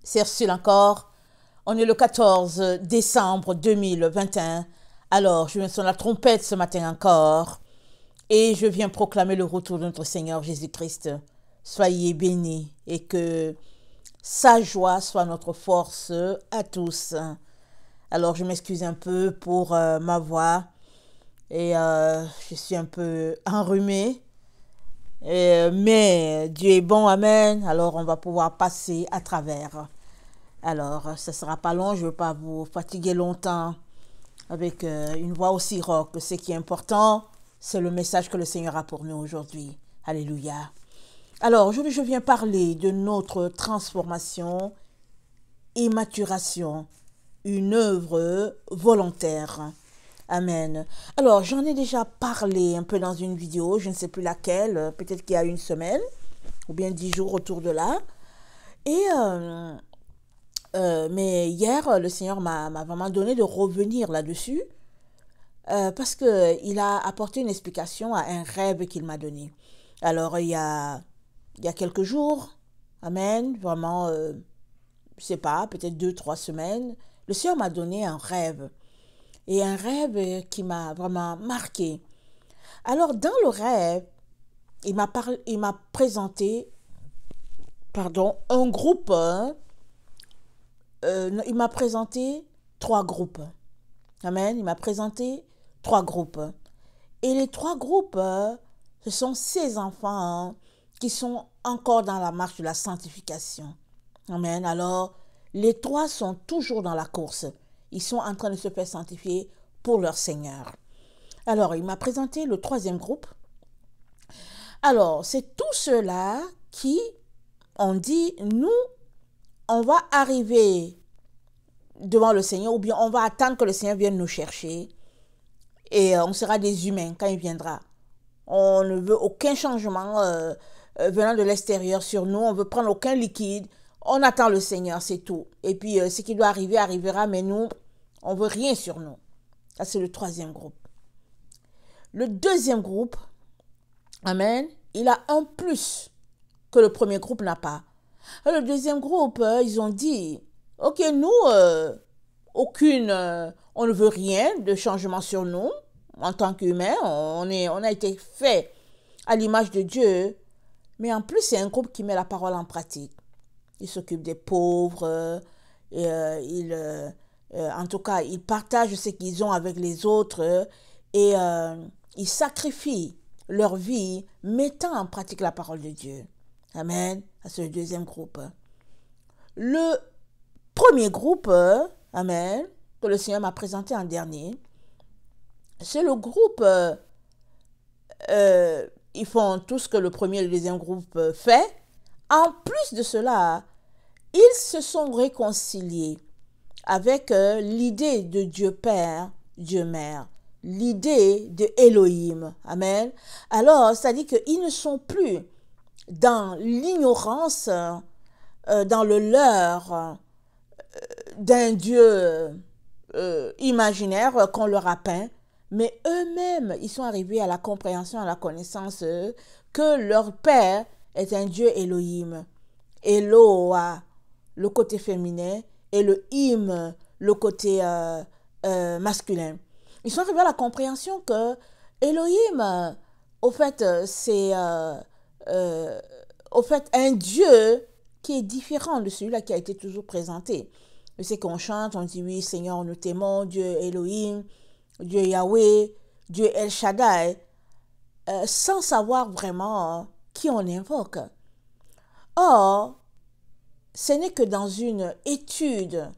C'est Ursule encore. On est le 14 décembre 2021. Alors, je viens sonner la trompette ce matin encore. Et je viens proclamer le retour de notre Seigneur Jésus-Christ. Soyez bénis et que sa joie soit notre force à tous. Alors, je m'excuse un peu pour ma voix. Et je suis un peu enrhumée. Mais Dieu est bon, amen. Alors, on va pouvoir passer à travers. Alors, ça ne sera pas long, je ne veux pas vous fatiguer longtemps avec une voix aussi rauque. Ce qui est important, c'est le message que le Seigneur a pour nous aujourd'hui. Alléluia. Alors, aujourd'hui, je viens parler de notre transformation et maturation, une œuvre volontaire. Amen. Alors, j'en ai déjà parlé un peu dans une vidéo, je ne sais plus laquelle, peut-être qu'il y a une semaine, ou bien 10 jours autour de là. Et, mais hier, le Seigneur m'a vraiment donné de revenir là-dessus, parce qu'il a apporté une explication à un rêve qu'il m'a donné. Alors, il y a quelques jours, amen, vraiment, je ne sais pas, peut-être 2-3 semaines, le Seigneur m'a donné un rêve. Et un rêve qui m'a vraiment marqué. Alors, dans le rêve, il m'a présenté, un groupe. Il m'a présenté 3 groupes. Amen. Il m'a présenté 3 groupes. Et les 3 groupes, ce sont ces enfants qui sont encore dans la marche de la sanctification. Amen. Alors, les 3 sont toujours dans la course. Ils sont en train de se faire sanctifier pour leur Seigneur. Alors, il m'a présenté le 3e groupe. Alors, c'est tous ceux-là qui ont dit, nous, on va arriver devant le Seigneur, ou bien on va attendre que le Seigneur vienne nous chercher, et on sera des humains quand il viendra. On ne veut aucun changement venant de l'extérieur sur nous, on ne veut prendre aucun liquide. On attend le Seigneur, c'est tout. Et puis, ce qui doit arriver, arrivera, mais nous, on ne veut rien sur nous. Ça, c'est le 3e groupe. Le 2e groupe, amen, il a un plus que le 1er groupe n'a pas. Le 2e groupe, ils ont dit, ok, nous, on ne veut rien de changement sur nous. En tant qu'humains, on a été fait à l'image de Dieu. Mais en plus, c'est un groupe qui met la parole en pratique. Il s'occupe des pauvres, en tout cas, ils partagent ce qu'ils ont avec les autres et ils sacrifient leur vie, mettant en pratique la parole de Dieu. Amen. C'est le 2e groupe. Le 1er groupe, amen, que le Seigneur m'a présenté en dernier, c'est le groupe, ils font tout ce que le 1er et le 2e groupe fait. En plus de cela, ils se sont réconciliés avec l'idée de Dieu Père, Dieu Mère, l'idée de Elohim. Amen. Alors, c'est-à-dire qu'ils ne sont plus dans l'ignorance, dans le leurre d'un Dieu imaginaire qu'on leur a peint, mais eux-mêmes, ils sont arrivés à la compréhension, à la connaissance que leur Père est un Dieu Elohim. Eloa, le côté féminin, et le him, le côté masculin. Ils sont arrivés à la compréhension que Elohim, au fait, c'est un Dieu qui est différent de celui-là qui a été toujours présenté. Je sais qu'on chante, on dit oui, Seigneur, nous t'aimons, Dieu Elohim, Dieu Yahweh, Dieu El Shaddai, sans savoir vraiment qui on invoque. Or, ce n'est que dans une étude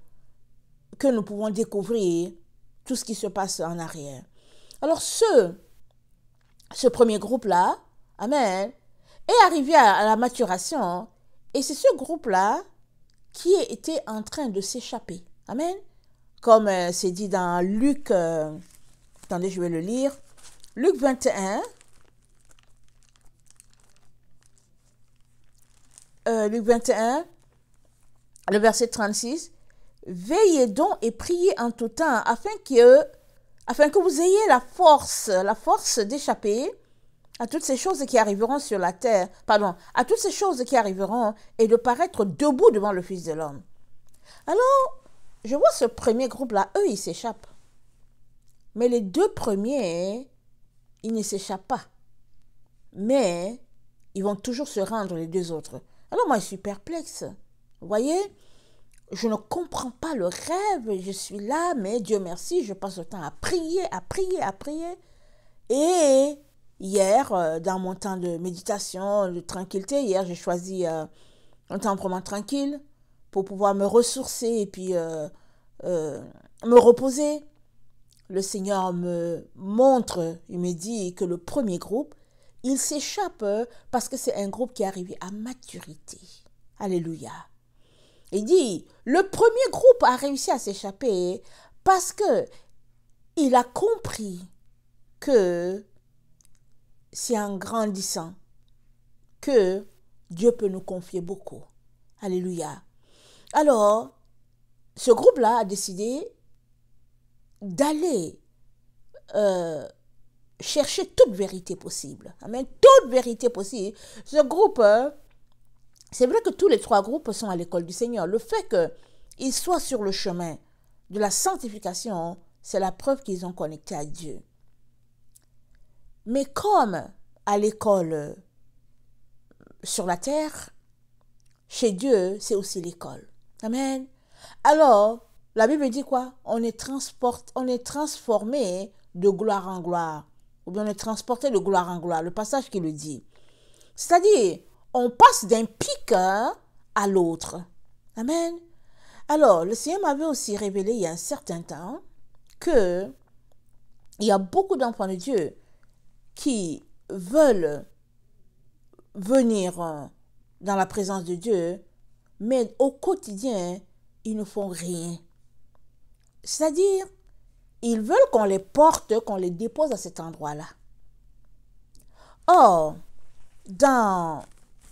que nous pouvons découvrir tout ce qui se passe en arrière. Alors, ce 1er groupe-là, amen, est arrivé à la maturation, et c'est ce groupe-là qui était en train de s'échapper. Amen. Comme c'est dit dans Luc, attendez, je vais le lire. Luc 21. Luc 21, le verset 36. Veillez donc et priez en tout temps afin que vous ayez la force d'échapper à toutes ces choses qui arriveront sur la terre, à toutes ces choses qui arriveront et de paraître debout devant le Fils de l'homme. Alors, je vois ce premier groupe-là, eux, ils s'échappent. Mais les deux premiers, ils ne s'échappent pas. Mais ils vont toujours se rendre, les deux autres. Alors moi, je suis perplexe. Vous voyez, je ne comprends pas le rêve. Je suis là, mais Dieu merci, je passe le temps à prier, à prier, à prier. Et hier, dans mon temps de méditation, de tranquillité, hier, j'ai choisi un temps vraiment tranquille pour pouvoir me ressourcer et puis me reposer. Le Seigneur me montre, il me dit que le premier groupe, il s'échappe parce que c'est un groupe qui est arrivé à maturité. Alléluia. Il dit, le premier groupe a réussi à s'échapper parce que il a compris que c'est en grandissant que Dieu peut nous confier beaucoup. Alléluia. Alors, ce groupe-là a décidé d'aller chercher toute vérité possible. Amen. Toute vérité possible. Ce groupe, c'est vrai que tous les trois groupes sont à l'école du Seigneur. Le fait qu'ils soient sur le chemin de la sanctification, c'est la preuve qu'ils ont connecté à Dieu. Mais comme à l'école sur la terre, chez Dieu, c'est aussi l'école. Amen. Alors, la Bible dit quoi? On est transformé de gloire en gloire. Ou bien on est transporté de gloire en gloire. Le passage qui le dit. C'est-à-dire, on passe d'un pic à l'autre. Amen. Alors, le Seigneur m'avait aussi révélé il y a un certain temps que il y a beaucoup d'enfants de Dieu qui veulent venir dans la présence de Dieu, mais au quotidien, ils ne font rien. C'est-à-dire, ils veulent qu'on les porte, qu'on les dépose à cet endroit-là. Or,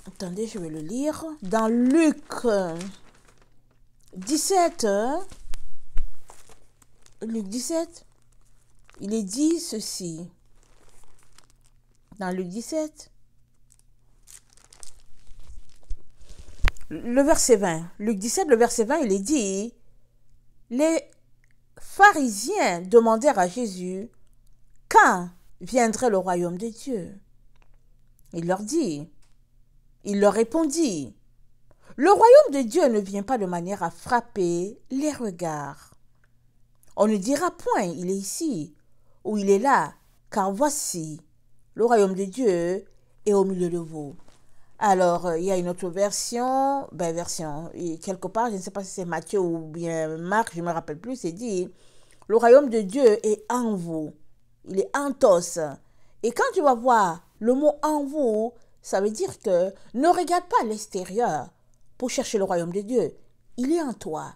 attendez, je vais le lire. Dans Luc 17, il est dit ceci. Dans Luc 17, le verset 20. Luc 17, le verset 20, il est dit, les pharisiens demandèrent à Jésus quand viendrait le royaume de Dieu. Il leur répondit, le royaume de Dieu ne vient pas de manière à frapper les regards. On ne dira point, il est ici, ou il est là, car voici, le royaume de Dieu est au milieu de vous. Alors, il y a une autre version, et quelque part, je ne sais pas si c'est Matthieu ou bien Marc, je ne me rappelle plus, c'est dit, le royaume de Dieu est en vous, il est en tous. Et quand tu vas voir le mot en vous, ça veut dire que ne regarde pas à l'extérieur pour chercher le royaume de Dieu, il est en toi.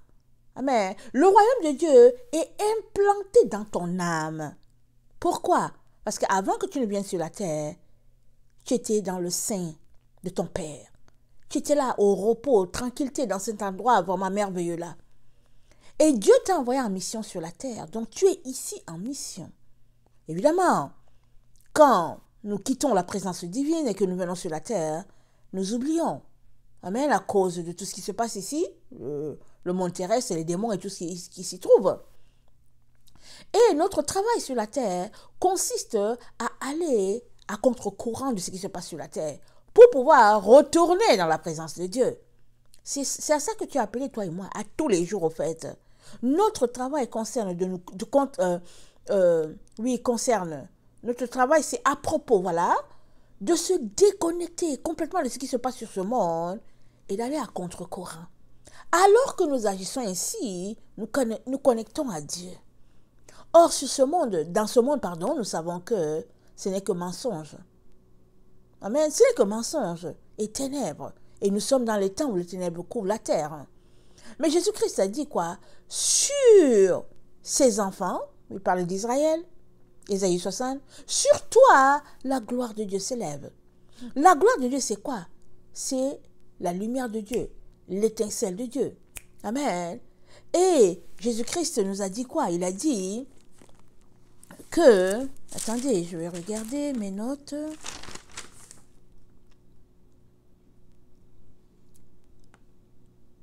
Amen. Le royaume de Dieu est implanté dans ton âme. Pourquoi? Parce qu'avant que tu ne viennes sur la terre, tu étais dans le sein de ton Père. Tu étais là au repos, tranquillité, dans cet endroit vraiment merveilleux là. Et Dieu t'a envoyé en mission sur la terre. Donc tu es ici en mission. Évidemment, quand nous quittons la présence divine et que nous venons sur la terre, nous oublions. Amen, à cause de tout ce qui se passe ici, le monde terrestre et les démons et tout ce qui s'y trouve. Et notre travail sur la terre consiste à aller à contre-courant de ce qui se passe sur la terre pour pouvoir retourner dans la présence de Dieu. C'est à ça que tu as appelé, toi et moi, à tous les jours, au fait. Notre travail concerne notre travail, c'est à propos, voilà, de se déconnecter complètement de ce qui se passe sur ce monde et d'aller à contre-courant. Alors que nous agissons ainsi, nous connectons à Dieu. Or, dans ce monde, nous savons que ce n'est que mensonge. Amen. Ce n'est que mensonge et ténèbres. Et nous sommes dans les temps où les ténèbres couvrent la terre. Mais Jésus-Christ a dit quoi? Sur ses enfants, il parle d'Israël, Ésaïe 60, sur toi, la gloire de Dieu s'élève. La gloire de Dieu, c'est quoi? C'est la lumière de Dieu, l'étincelle de Dieu. Amen. Et Jésus-Christ nous a dit quoi? Il a dit que... Attendez, je vais regarder mes notes.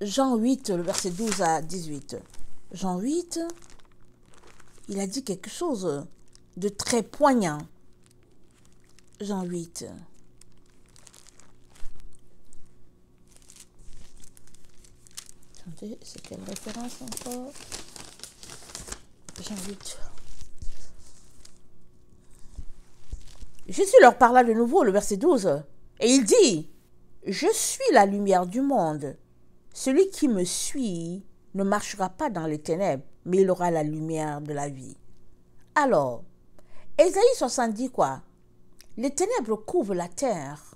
Jean 8, le verset 12 à 18. Jean 8, il a dit quelque chose de très poignant. Jean 8. Attendez, c'est quelle référence encore? Jean 8. Jésus leur parla de nouveau, le verset 12. Et il dit, « Je suis la lumière du monde. Celui qui me suit ne marchera pas dans les ténèbres, mais il aura la lumière de la vie. » Alors, Ésaïe 60 dit quoi? « Les ténèbres couvrent la terre,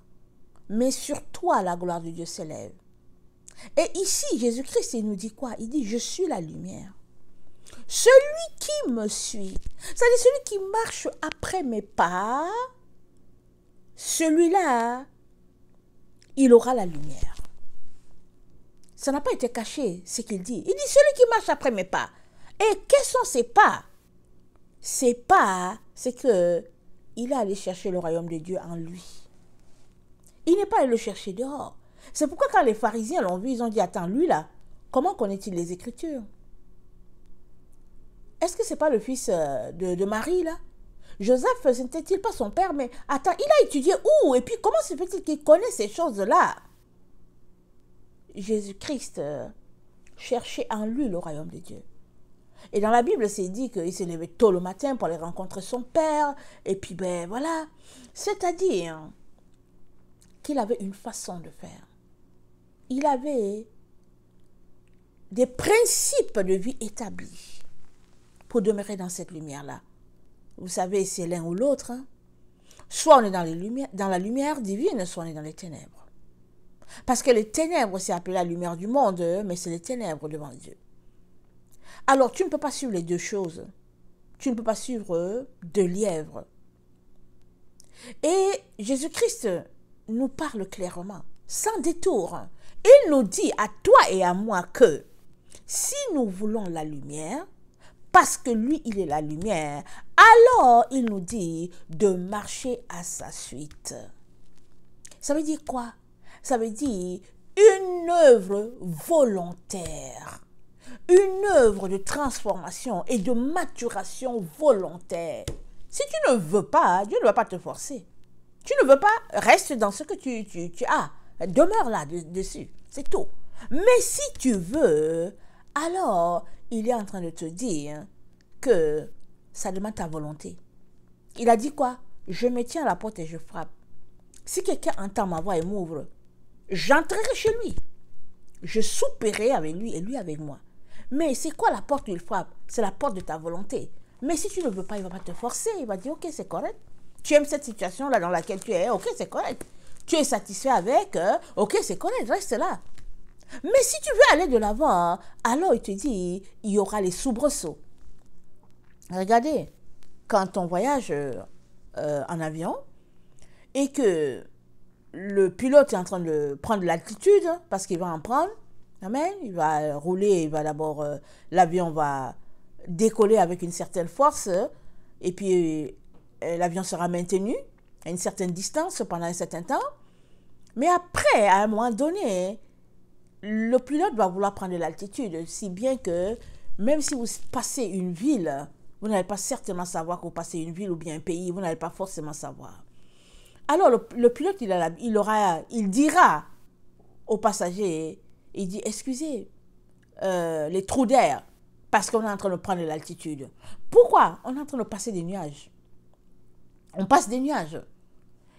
mais sur toi la gloire de Dieu s'élève. » Et ici, Jésus-Christ, il nous dit quoi? Il dit, « Je suis la lumière. » Celui qui me suit, c'est-à-dire celui qui marche après mes pas, celui-là, il aura la lumière. Ça n'a pas été caché, ce qu'il dit. Il dit, celui qui marche après mes pas. Et quels sont ses pas? Ses pas, c'est que il est allé chercher le royaume de Dieu en lui. Il n'est pas allé le chercher dehors. C'est pourquoi quand les pharisiens l'ont vu, ils ont dit, attends, lui là, comment connaît-il les Écritures? Est-ce que ce n'est pas le fils de Marie là? Joseph, ce n'était-il pas son père? Mais attends, il a étudié où? Et puis comment se fait-il qu'il connaît ces choses-là? Jésus-Christ cherchait en lui le royaume de Dieu. Et dans la Bible, c'est dit qu'il s'est levé tôt le matin pour aller rencontrer son père. Et puis, ben voilà. C'est-à-dire qu'il avait une façon de faire. Il avait des principes de vie établis pour demeurer dans cette lumière-là. Vous savez, c'est l'un ou l'autre. Hein? Soit on est dans la lumière divine, soit on est dans les ténèbres. Parce que les ténèbres, c'est appelé la lumière du monde, mais c'est les ténèbres devant Dieu. Alors, tu ne peux pas suivre les deux choses. Tu ne peux pas suivre deux lièvres. Et Jésus-Christ nous parle clairement, sans détour. Il nous dit à toi et à moi que si nous voulons la lumière, parce que lui, il est la lumière, alors il nous dit de marcher à sa suite. Ça veut dire quoi? Ça veut dire une œuvre volontaire, une œuvre de transformation et de maturation volontaire. Si tu ne veux pas, Dieu ne va pas te forcer. Tu ne veux pas, reste dans ce que tu as. Demeure là dessus, c'est tout. Mais si tu veux, alors il est en train de te dire que ça demande ta volonté. Il a dit quoi? Je me tiens à la porte et je frappe. Si quelqu'un entend ma voix et m'ouvre, j'entrerai chez lui. Je souperai avec lui et lui avec moi. Mais c'est quoi la porte où il frappe? C'est la porte de ta volonté. Mais si tu ne veux pas, il ne va pas te forcer. Il va dire, ok, c'est correct. Tu aimes cette situation-là dans laquelle tu es, ok, c'est correct. Tu es satisfait avec, ok, c'est correct, reste là. Mais si tu veux aller de l'avant, alors il te dit, il y aura les soubresauts. Regardez, quand on voyage en avion et que le pilote est en train de prendre l'altitude, parce qu'il va en prendre, amen, il va rouler, il va d'abord, l'avion va décoller avec une certaine force, et puis l'avion sera maintenu à une certaine distance pendant un certain temps. Mais après, à un moment donné, le pilote va vouloir prendre l'altitude, si bien que même si vous passez une ville, vous n'allez pas certainement savoir que vous passez une ville ou bien un pays, vous n'allez pas forcément savoir. Alors le pilote, il dira aux passagers, il dit, excusez, les trous d'air, parce qu'on est en train de prendre l'altitude. Pourquoi? On est en train de passer des nuages. On passe des nuages.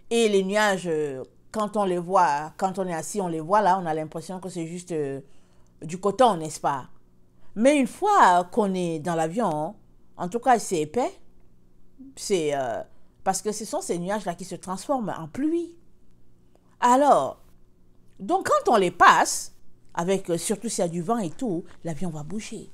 Et les nuages, quand on les voit, quand on est assis, on les voit là, on a l'impression que c'est juste du coton, n'est-ce pas? Mais une fois qu'on est dans l'avion, en tout cas c'est épais, c'est parce que ce sont ces nuages-là qui se transforment en pluie. Alors, donc quand on les passe, avec surtout s'il y a du vent et tout, l'avion va bouger.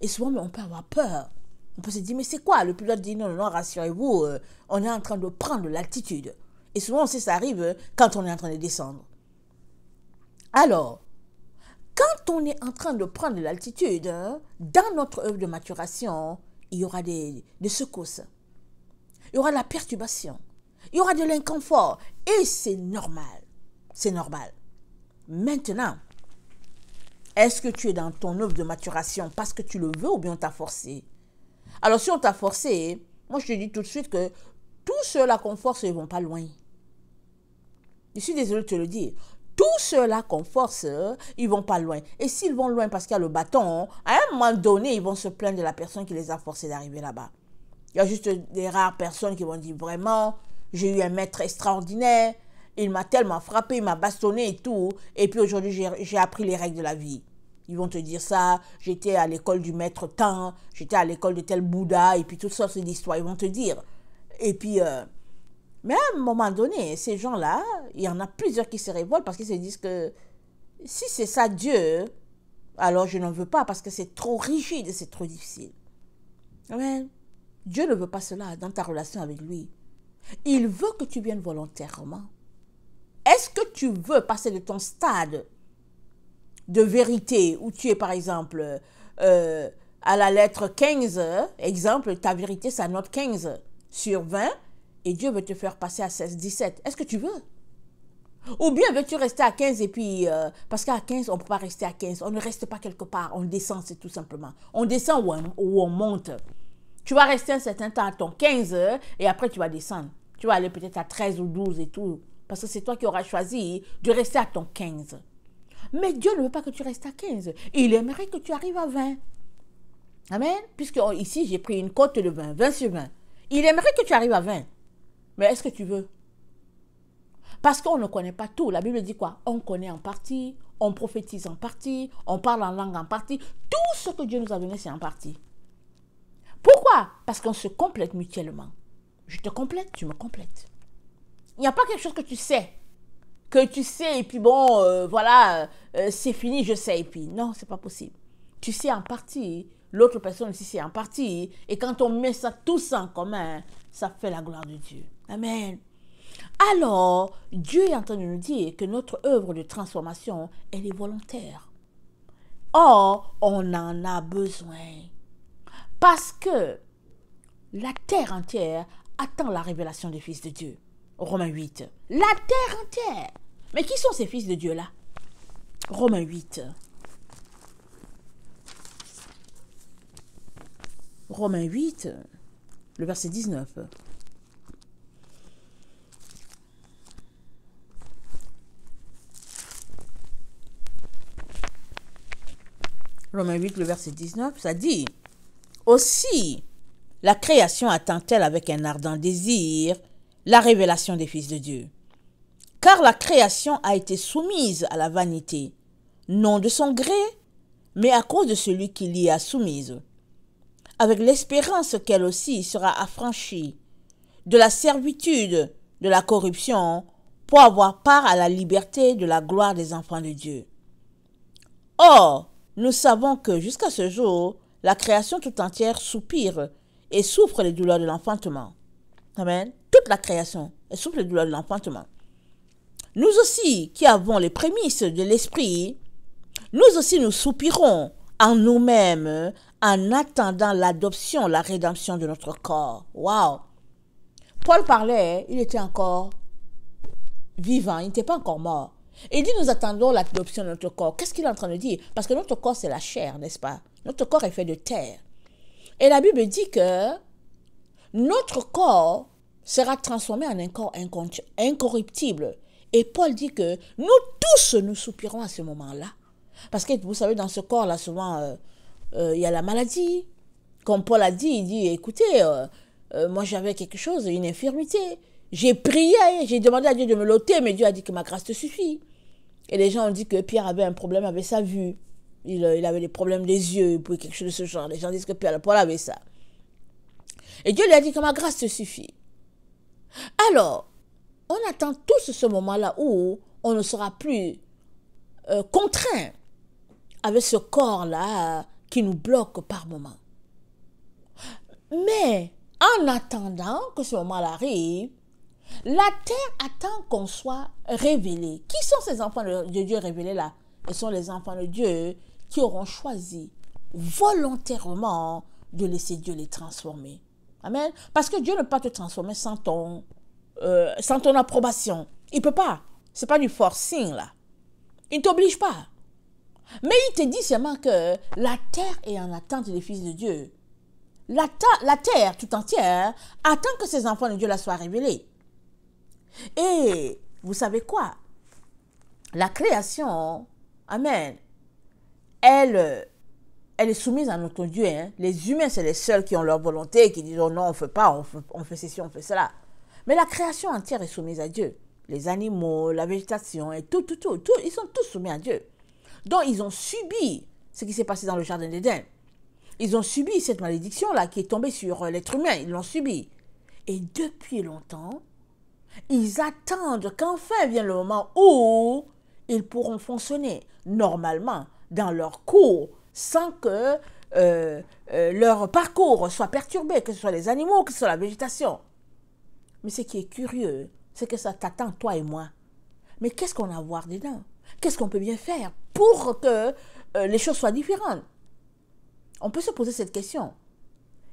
Et souvent, on peut avoir peur. On peut se dire, mais c'est quoi? Le pilote dit, non, non, rassurez-vous, on est en train de prendre l'altitude. Et souvent, ça arrive quand on est en train de descendre. Alors, quand on est en train de prendre l'altitude, dans notre œuvre de maturation, il y aura des secousses. Il y aura de la perturbation. Il y aura de l'inconfort. Et c'est normal. C'est normal. Maintenant, Est-ce que tu es dans ton œuvre de maturation parce que tu le veux ou bien on t'a forcé? Alors si on t'a forcé, moi je te dis tout de suite que tous ceux-là qu'on force, ils ne vont pas loin. Je suis désolée de te le dire. Tous ceux-là qu'on force, ils vont pas loin. Et s'ils vont loin parce qu'il y a le bâton, à un moment donné, ils vont se plaindre de la personne qui les a forcés d'arriver là-bas. Il y a juste des rares personnes qui vont dire vraiment, j'ai eu un maître extraordinaire, il m'a tellement frappé, il m'a bastonné et tout, et puis aujourd'hui j'ai appris les règles de la vie. Ils vont te dire ça, j'étais à l'école du maître tant, j'étais à l'école de tel Bouddha, et puis toutes sortes d'histoires, ils vont te dire. Et puis, mais à un moment donné, ces gens-là, il y en a plusieurs qui se révoltent parce qu'ils se disent que si c'est ça Dieu, alors je n'en veux pas parce que c'est trop rigide et c'est trop difficile. Amen. Dieu ne veut pas cela dans ta relation avec lui. Il veut que tu viennes volontairement. Est-ce que tu veux passer de ton stade de vérité où tu es par exemple à la lettre 15, exemple, ta vérité c'est note 15 sur 20 et Dieu veut te faire passer à 16, 17. Est-ce que tu veux? Ou bien veux-tu rester à 15 et puis, parce qu'à 15, on ne peut pas rester à 15. On ne reste pas quelque part, on descend, c'est tout simplement. On descend ou on monte. Tu vas rester un certain temps à ton 15 et après tu vas descendre. Tu vas aller peut-être à 13 ou 12 et tout. Parce que c'est toi qui auras choisi de rester à ton 15. Mais Dieu ne veut pas que tu restes à 15. Il aimerait que tu arrives à 20. Amen. Puisque ici, j'ai pris une cote de 20, 20 sur 20. Il aimerait que tu arrives à 20. Mais est-ce que tu veux? Parce qu'on ne connaît pas tout. La Bible dit quoi? On connaît en partie, on prophétise en partie, on parle en langue en partie. Tout ce que Dieu nous a donné, c'est en partie. Pourquoi? Parce qu'on se complète mutuellement. Je te complète, tu me complètes. Il n'y a pas quelque chose que tu sais et puis bon, voilà, c'est fini, je sais et puis non, c'est pas possible. Tu sais en partie, l'autre personne aussi sait en partie, et quand on met ça tous en commun, ça fait la gloire de Dieu. Amen. Alors, Dieu est en train de nous dire que notre œuvre de transformation, elle est volontaire. Or, on en a besoin. Parce que la terre entière attend la révélation des fils de Dieu. Romains 8. La terre entière. Mais qui sont ces fils de Dieu-là? Romains 8. Romains 8, le verset 19. Romains 8, le verset 19, ça dit « Aussi, la création attend-elle avec un ardent désir la révélation des fils de Dieu. Car la création a été soumise à la vanité, non de son gré, mais à cause de celui qui l'y a soumise, avec l'espérance qu'elle aussi sera affranchie de la servitude de la corruption pour avoir part à la liberté de la gloire des enfants de Dieu. Or, nous savons que jusqu'à ce jour, la création tout entière soupire et souffre les douleurs de l'enfantement. Amen. Toute la création, elle souffre les douleurs de l'enfantement. Nous aussi, qui avons les prémices de l'esprit, nous aussi nous soupirons en nous-mêmes en attendant l'adoption, la rédemption de notre corps. Waouh! Paul parlait, il était encore vivant, il n'était pas encore mort. Il dit, nous attendons l'adoption de notre corps. Qu'est-ce qu'il est en train de dire? Parce que notre corps, c'est la chair, n'est-ce pas? Notre corps est fait de terre. Et la Bible dit que notre corps sera transformé en un corps incorruptible. Et Paul dit que nous tous, nous soupirons à ce moment-là. Parce que vous savez, dans ce corps-là, souvent, il y a la maladie. Comme Paul a dit, il dit, écoutez, moi j'avais quelque chose, une infirmité. J'ai prié, j'ai demandé à Dieu de me l'ôter, mais Dieu a dit que ma grâce te suffit. Et les gens ont dit que Pierre avait un problème avec sa vue. Il avait des problèmes des yeux, puis quelque chose de ce genre. Les gens disent que Paul avait ça. Et Dieu lui a dit que ma grâce te suffit. Alors, on attend tous ce moment-là où on ne sera plus contraint avec ce corps-là qui nous bloque par moment. Mais en attendant que ce moment-là arrive, la terre attend qu'on soit révélé. Qui sont ces enfants de Dieu révélés là? Ce sont les enfants de Dieu qui auront choisi volontairement de laisser Dieu les transformer. Amen. Parce que Dieu ne peut pas te transformer sans ton approbation. Il ne peut pas. Ce n'est pas du forcing là. Il ne t'oblige pas. Mais il te dit seulement que la terre est en attente des fils de Dieu. La terre tout entière attend que ces enfants de Dieu la soient révélés. Et vous savez quoi? La création, amen, elle est soumise à notre Dieu. Hein. Les humains, c'est les seuls qui ont leur volonté, qui disent oh non, on ne fait pas, on fait ceci, on fait cela. Mais la création entière est soumise à Dieu. Les animaux, la végétation, et tout, ils sont tous soumis à Dieu. Donc, ils ont subi ce qui s'est passé dans le jardin d'Éden. Ils ont subi cette malédiction-là qui est tombée sur l'être humain. Ils l'ont subi. Et depuis longtemps, ils attendent qu'enfin vienne le moment où ils pourront fonctionner normalement dans leur cours sans que leur parcours soit perturbé, que ce soit les animaux, que ce soit la végétation. Mais ce qui est curieux, c'est que ça t'attend, toi et moi. Mais qu'est-ce qu'on a à voir dedans? Qu'est-ce qu'on peut bien faire pour que les choses soient différentes? On peut se poser cette question.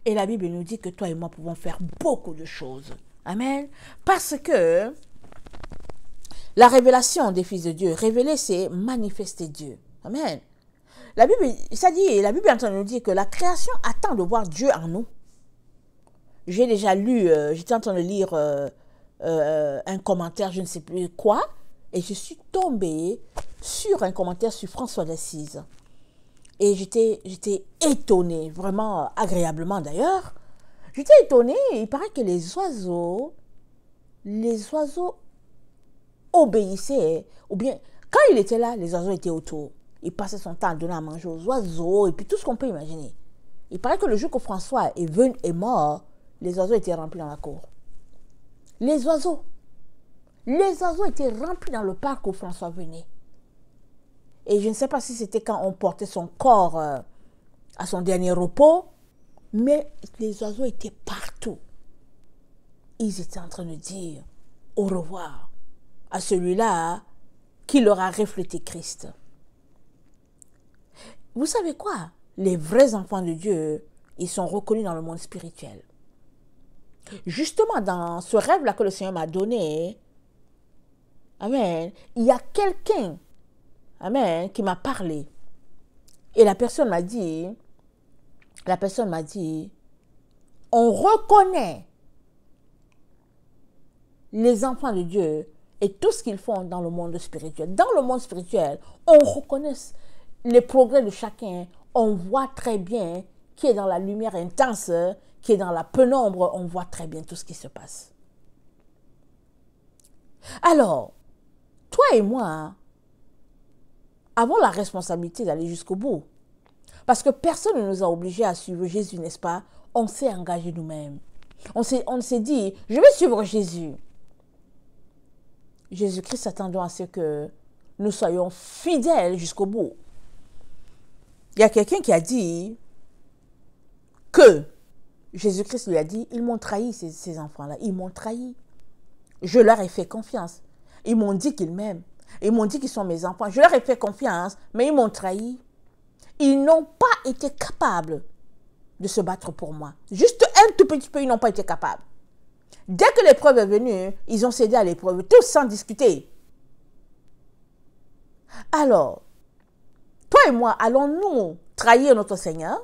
Et la Bible nous dit que toi et moi pouvons faire beaucoup de choses. Amen. Parce que la révélation des fils de Dieu, révéler, c'est manifester Dieu. Amen. La Bible est en train de nous dire que la création attend de voir Dieu en nous. J'ai déjà lu, j'étais en train de lire un commentaire, je ne sais plus quoi, et je suis tombée sur un commentaire sur François d'Assise. Et j'étais étonnée, vraiment agréablement d'ailleurs. J'étais étonnée, il paraît que les oiseaux obéissaient, ou bien, quand il était là, les oiseaux étaient autour. Il passait son temps à donner à manger aux oiseaux, et puis tout ce qu'on peut imaginer. Il paraît que le jour que François est mort, les oiseaux étaient remplis dans la cour. Les oiseaux étaient remplis dans le parc où François venait. Et je ne sais pas si c'était quand on portait son corps à son dernier repos, mais les oiseaux étaient partout. Ils étaient en train de dire au revoir à celui-là qui leur a reflété Christ. Vous savez quoi? Les vrais enfants de Dieu, ils sont reconnus dans le monde spirituel. Justement, dans ce rêve-là que le Seigneur m'a donné, amen, il y a quelqu'un, amen, qui m'a parlé. Et la personne m'a dit, on reconnaît les enfants de Dieu et tout ce qu'ils font dans le monde spirituel. Dans le monde spirituel, on reconnaît les progrès de chacun. On voit très bien qui est dans la lumière intense, qui est dans la pénombre. On voit très bien tout ce qui se passe. Alors, toi et moi avons la responsabilité d'aller jusqu'au bout. Parce que personne ne nous a obligés à suivre Jésus, n'est-ce pas? On s'est engagé nous-mêmes. On s'est dit, je vais suivre Jésus. Jésus-Christ attendant à ce que nous soyons fidèles jusqu'au bout. Il y a quelqu'un qui a dit que Jésus-Christ lui a dit, ils m'ont trahi, ces enfants-là, ils m'ont trahi. Je leur ai fait confiance. Ils m'ont dit qu'ils m'aiment. Ils m'ont dit qu'ils sont mes enfants. Je leur ai fait confiance, mais ils m'ont trahi. Ils n'ont pas été capables de se battre pour moi. Juste un tout petit peu, ils n'ont pas été capables. Dès que l'épreuve est venue, ils ont cédé à l'épreuve, tous sans discuter. Alors, toi et moi, allons-nous trahir notre Seigneur?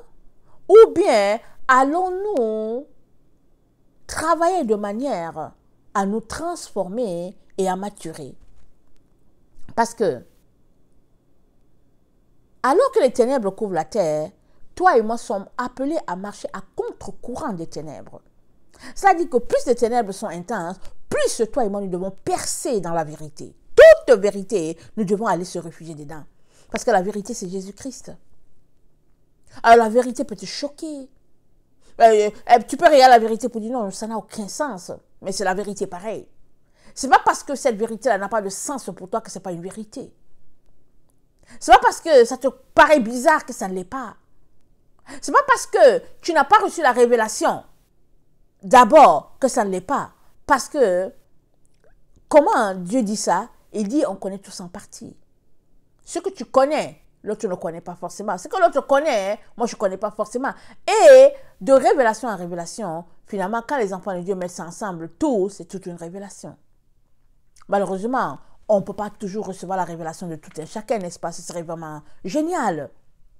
Ou bien allons-nous travailler de manière à nous transformer et à maturer? Parce que, alors que les ténèbres couvrent la terre, toi et moi sommes appelés à marcher à contre-courant des ténèbres. Ça dit que plus les ténèbres sont intenses, plus toi et moi nous devons percer dans la vérité. Toute vérité, nous devons aller se réfugier dedans. Parce que la vérité, c'est Jésus-Christ. Alors la vérité peut te choquer. Tu peux regarder la vérité pour dire non, ça n'a aucun sens. Mais c'est la vérité pareil. C'est pas parce que cette vérité-là n'a pas de sens pour toi que c'est pas une vérité. C'est pas parce que ça te paraît bizarre que ça ne l'est pas. C'est pas parce que tu n'as pas reçu la révélation d'abord que ça ne l'est pas. Parce que, comment Dieu dit ça? Il dit, on connaît tous en partie. Ce que tu connais, l'autre ne connaît pas forcément. Ce que l'autre connaît, moi je ne connais pas forcément. Et de révélation en révélation, finalement, quand les enfants de Dieu mettent ça ensemble, tout, c'est toute une révélation. Malheureusement, On ne peut pas toujours recevoir la révélation de tout un chacun, n'est-ce pas? Ce serait vraiment génial.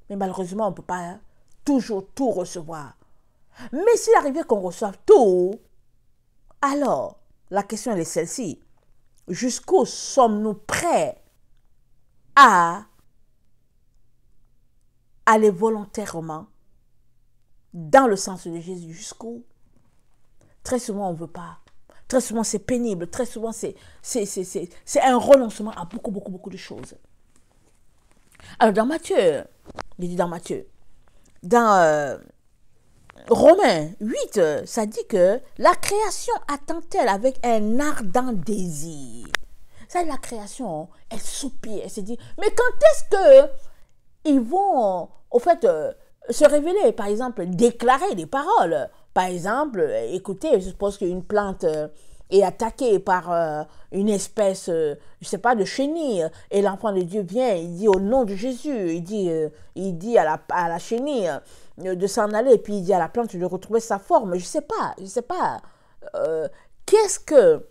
Mais malheureusement, on ne peut pas toujours tout recevoir. Mais s'il arrivait qu'on reçoive tout, alors la question elle est celle-ci. Jusqu'où sommes-nous prêts à aller volontairement dans le sens de Jésus? Jusqu'où? Très souvent, on ne veut pas. Très souvent, c'est pénible. Très souvent, c'est un renoncement à beaucoup de choses. Alors, dans Matthieu, il dit dans Matthieu, dans Romains 8, ça dit que la création attend-elle avec un ardent désir. Ça, la création, elle soupire, elle se dit, mais quand est-ce que ils vont, au fait, se révéler, par exemple, déclarer des paroles. Par exemple, écoutez, je suppose qu'une plante est attaquée par une espèce, je ne sais pas, de chenille, et l'enfant de Dieu vient, il dit au nom de Jésus, il dit à la chenille de s'en aller, et puis il dit à la plante de retrouver sa forme. Je ne sais pas. Qu'est-ce que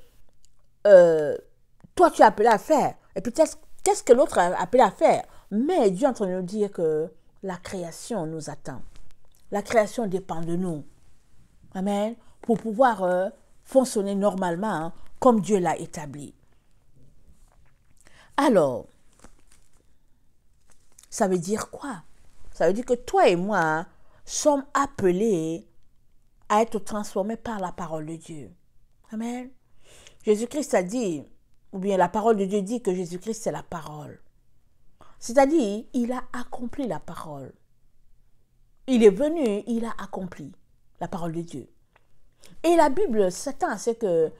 toi tu as appelé à faire? Et puis qu'est-ce que l'autre a appelé à faire? Mais Dieu est en train de nous dire que la création nous attend. La création dépend de nous. Amen. Pour pouvoir fonctionner normalement hein, comme Dieu l'a établi. Alors, ça veut dire quoi? Ça veut dire que toi et moi hein, sommes appelés à être transformés par la parole de Dieu. Amen. Jésus-Christ a dit, ou bien la parole de Dieu dit que Jésus-Christ c'est la parole. C'est-à-dire, il a accompli la parole. Il est venu, il a accompli la parole de Dieu. Et la Bible s'attend à ce que,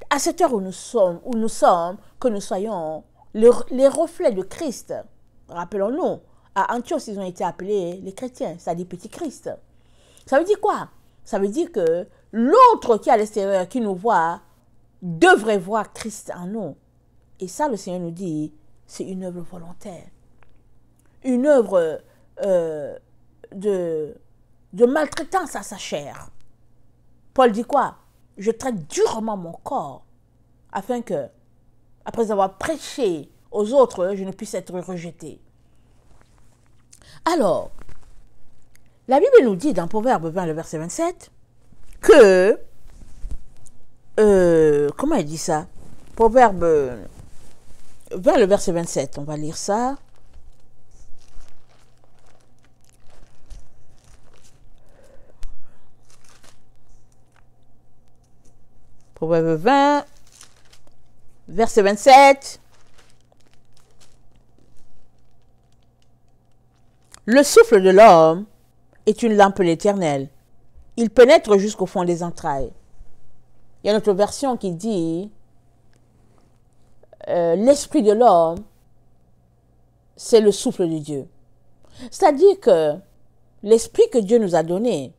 à cette heure où nous sommes, que nous soyons les reflets de Christ. Rappelons-nous, à Antioche, ils ont été appelés les chrétiens, c'est-à-dire petits Christ. Ça veut dire quoi? Ça veut dire que l'autre qui est à l'extérieur, qui nous voit, devrait voir Christ en nous. Et ça, le Seigneur nous dit, c'est une œuvre volontaire. Une œuvre de maltraitance à sa chair. Paul dit quoi? Je traite durement mon corps afin que, après avoir prêché aux autres, je ne puisse être rejeté. Alors, la Bible nous dit dans Proverbe 20, le verset 27, que, comment il dit ça? Proverbe 20, le verset 27, on va lire ça. Proverbe 20, verset 27. Le souffle de l'homme est une lampe de l'Éternel. Il pénètre jusqu'au fond des entrailles. Il y a une autre version qui dit l'esprit de l'homme, c'est le souffle de Dieu. C'est-à-dire que l'esprit que Dieu nous a donné,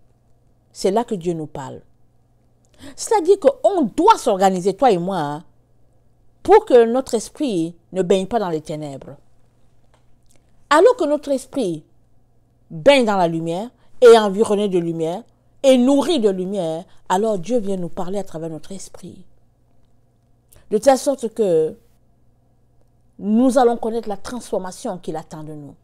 c'est là que Dieu nous parle. C'est-à-dire qu'on doit s'organiser, toi et moi, hein, pour que notre esprit ne baigne pas dans les ténèbres. Alors que notre esprit baigne dans la lumière, est environné de lumière, est nourri de lumière, alors Dieu vient nous parler à travers notre esprit. De telle sorte que nous allons connaître la transformation qu'il attend de nous.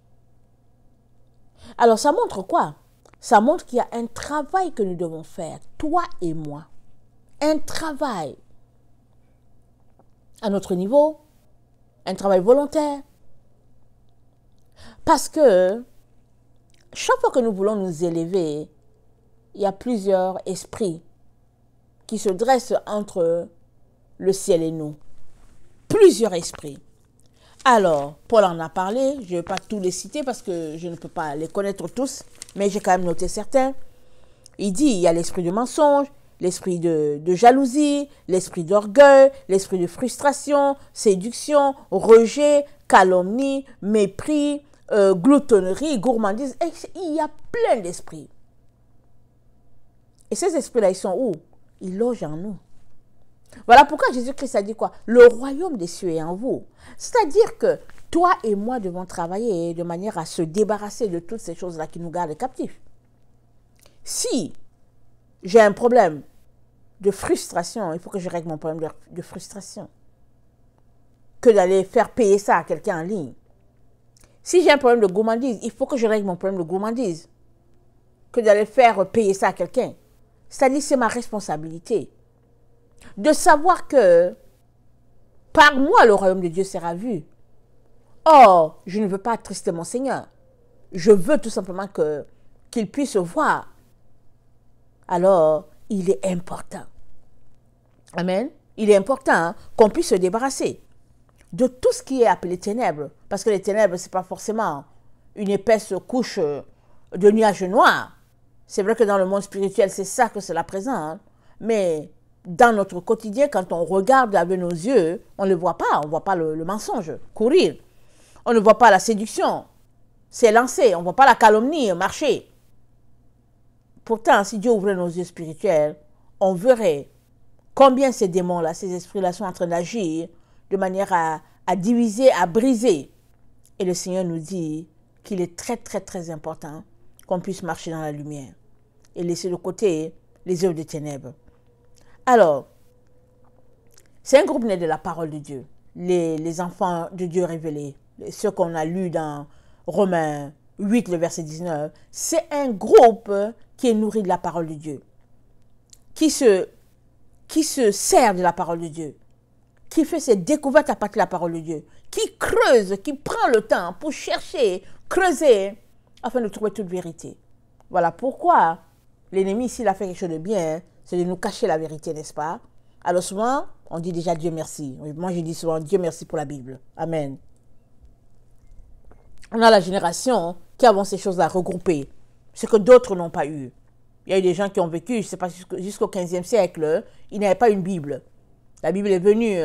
Alors ça montre quoi? Ça montre qu'il y a un travail que nous devons faire, toi et moi. Un travail à notre niveau, un travail volontaire. Parce que chaque fois que nous voulons nous élever, il y a plusieurs esprits qui se dressent entre le ciel et nous. Plusieurs esprits. Alors, Paul en a parlé, je ne vais pas tous les citer parce que je ne peux pas les connaître tous, mais j'ai quand même noté certains. Il dit, il y a l'esprit de mensonge, l'esprit de jalousie, l'esprit d'orgueil, l'esprit de frustration, séduction, rejet, calomnie, mépris, gloutonnerie, gourmandise. Et il y a plein d'esprits. Et ces esprits-là, ils sont où? Ils logent en nous. Voilà pourquoi Jésus-Christ a dit quoi? Le royaume des cieux est en vous. C'est-à-dire que toi et moi devons travailler de manière à se débarrasser de toutes ces choses-là qui nous gardent captifs. Si j'ai un problème de frustration, il faut que je règle mon problème de frustration. que d'aller faire payer ça à quelqu'un en ligne. Si j'ai un problème de gourmandise, il faut que je règle mon problème de gourmandise. Que d'aller faire payer ça à quelqu'un. C'est-à-dire, c'est ma responsabilité. De savoir que par moi, le royaume de Dieu sera vu. Or, je ne veux pas attrister mon Seigneur. Je veux tout simplement qu'il puisse voir. Alors, il est important. Amen. Il est important qu'on puisse se débarrasser de tout ce qui est appelé ténèbres. Parce que les ténèbres, ce n'est pas forcément une épaisse couche de nuages noirs. C'est vrai que dans le monde spirituel, c'est ça que cela présente. Mais dans notre quotidien, quand on regarde avec nos yeux, on ne le voit pas. On ne voit pas le mensonge courir. On ne voit pas la séduction s'élancer. On ne voit pas la calomnie marcher. Pourtant, si Dieu ouvrait nos yeux spirituels, on verrait combien ces démons-là, ces esprits-là sont en train d'agir de manière à diviser, à briser. Et le Seigneur nous dit qu'il est très, très, très important qu'on puisse marcher dans la lumière et laisser de côté les œuvres des ténèbres. Alors, c'est un groupe né de la parole de Dieu, les enfants de Dieu révélés, ceux qu'on a lus dans Romains 8, le verset 19. C'est un groupe qui est nourri de la parole de Dieu, qui se sert de la parole de Dieu, qui fait ses découvertes à partir de la parole de Dieu, qui creuse, qui prend le temps pour chercher, creuser, afin de trouver toute vérité. Voilà pourquoi l'ennemi, s'il a fait quelque chose de bien, c'est de nous cacher la vérité, n'est-ce pas? Alors souvent, on dit déjà Dieu merci. Moi, je dis souvent Dieu merci pour la Bible. Amen. On a la génération qui avons ces choses-là regroupées, ce que d'autres n'ont pas eu. Il y a eu des gens qui ont vécu, je ne sais pas, jusqu'au 15e siècle, ils n'avaient pas une Bible. La Bible est venue,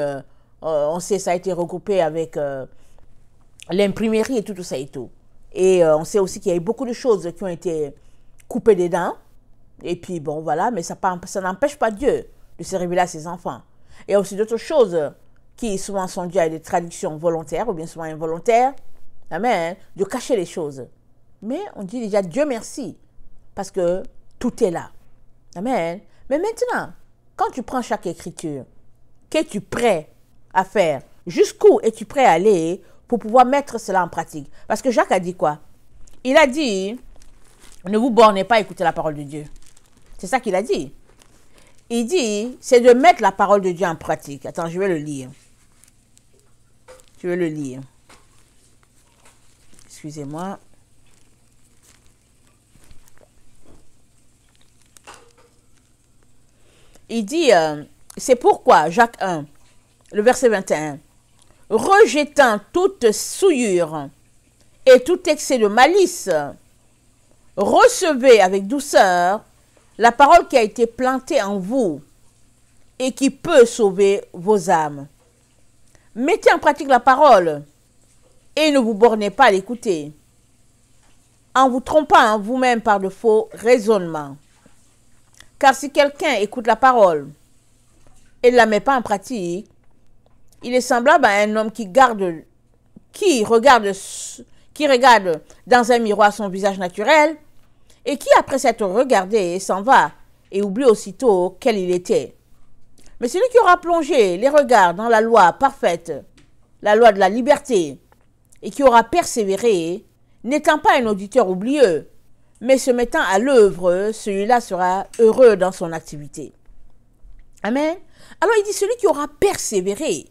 on sait, ça a été regroupé avec l'imprimerie et tout ça et tout. Et on sait aussi qu'il y a eu beaucoup de choses qui ont été coupées des dents. Et puis, bon, voilà, mais ça n'empêche pas Dieu de se révéler à ses enfants. Il y a aussi d'autres choses qui souvent sont dues à des traductions volontaires ou bien souvent involontaires. Amen. De cacher les choses. Mais on dit déjà Dieu merci, parce que tout est là. Amen. Mais maintenant, quand tu prends chaque écriture, qu'es-tu prêt à faire? Jusqu'où es-tu prêt à aller pour pouvoir mettre cela en pratique? Parce que Jacques a dit quoi? Il a dit, ne vous bornez pas à écouter la parole de Dieu. C'est ça qu'il a dit. Il dit, c'est de mettre la parole de Dieu en pratique. Attends, je vais le lire. Je vais le lire. Excusez-moi. Il dit, c'est pourquoi, Jacques 1, le verset 21, rejetant toute souillure et tout excès de malice, recevez avec douceur la parole qui a été plantée en vous et qui peut sauver vos âmes. Mettez en pratique la parole et ne vous bornez pas à l'écouter, en vous trompant vous-même par de faux raisonnements. Car si quelqu'un écoute la parole et ne la met pas en pratique, il est semblable à un homme qui regarde dans un miroir son visage naturel et qui, après s'être regardé, s'en va et oublie aussitôt quel il était. Mais celui qui aura plongé les regards dans la loi parfaite, la loi de la liberté, et qui aura persévéré, n'étant pas un auditeur oublieux, mais se mettant à l'œuvre, celui-là sera heureux dans son activité. Amen. Alors il dit celui qui aura persévéré,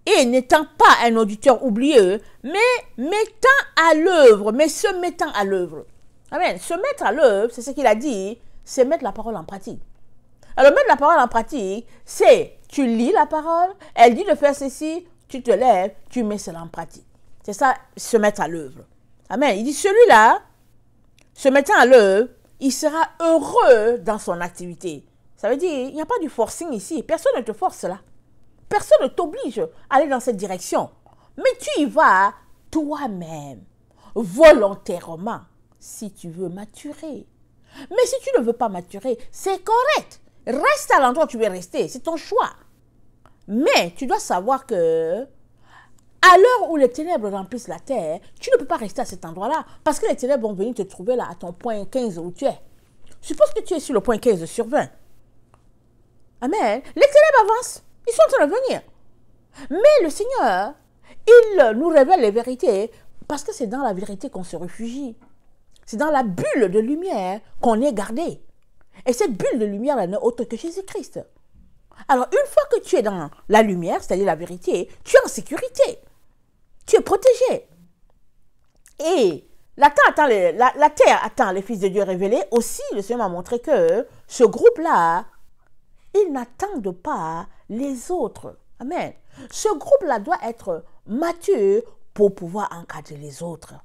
et n'étant pas un auditeur oublieux, mais mettant à l'œuvre, mais se mettant à l'œuvre. Amen. Se mettre à l'œuvre, c'est ce qu'il a dit, c'est mettre la parole en pratique. Alors mettre la parole en pratique, c'est tu lis la parole, elle dit de faire ceci, tu te lèves, tu mets cela en pratique. C'est ça, se mettre à l'œuvre. Amen. Il dit celui-là, se mettant à l'œuvre, il sera heureux dans son activité. Ça veut dire, il n'y a pas du forcing ici. Personne ne te force là. Personne ne t'oblige à aller dans cette direction. Mais tu y vas toi-même, volontairement, si tu veux maturer. Mais si tu ne veux pas maturer, c'est correct. Reste à l'endroit où tu veux rester. C'est ton choix. Mais tu dois savoir que à l'heure où les ténèbres remplissent la terre, tu ne peux pas rester à cet endroit-là. Parce que les ténèbres vont venir te trouver là, à ton point 15 où tu es. Suppose que tu es sur le point 15 sur 20. Amen. Les ténèbres avancent. Ils sont en train de venir. Mais le Seigneur, il nous révèle les vérités parce que c'est dans la vérité qu'on se réfugie. C'est dans la bulle de lumière qu'on est gardé. Et cette bulle de lumière n'est autre que Jésus-Christ. Alors, une fois que tu es dans la lumière, c'est-à-dire la vérité, tu es en sécurité. Tu es protégé. Et la terre attend les fils de Dieu révélés. Aussi, le Seigneur m'a montré que ce groupe-là, ils n'attendent pas les autres. Amen. Ce groupe-là doit être mature pour pouvoir encadrer les autres.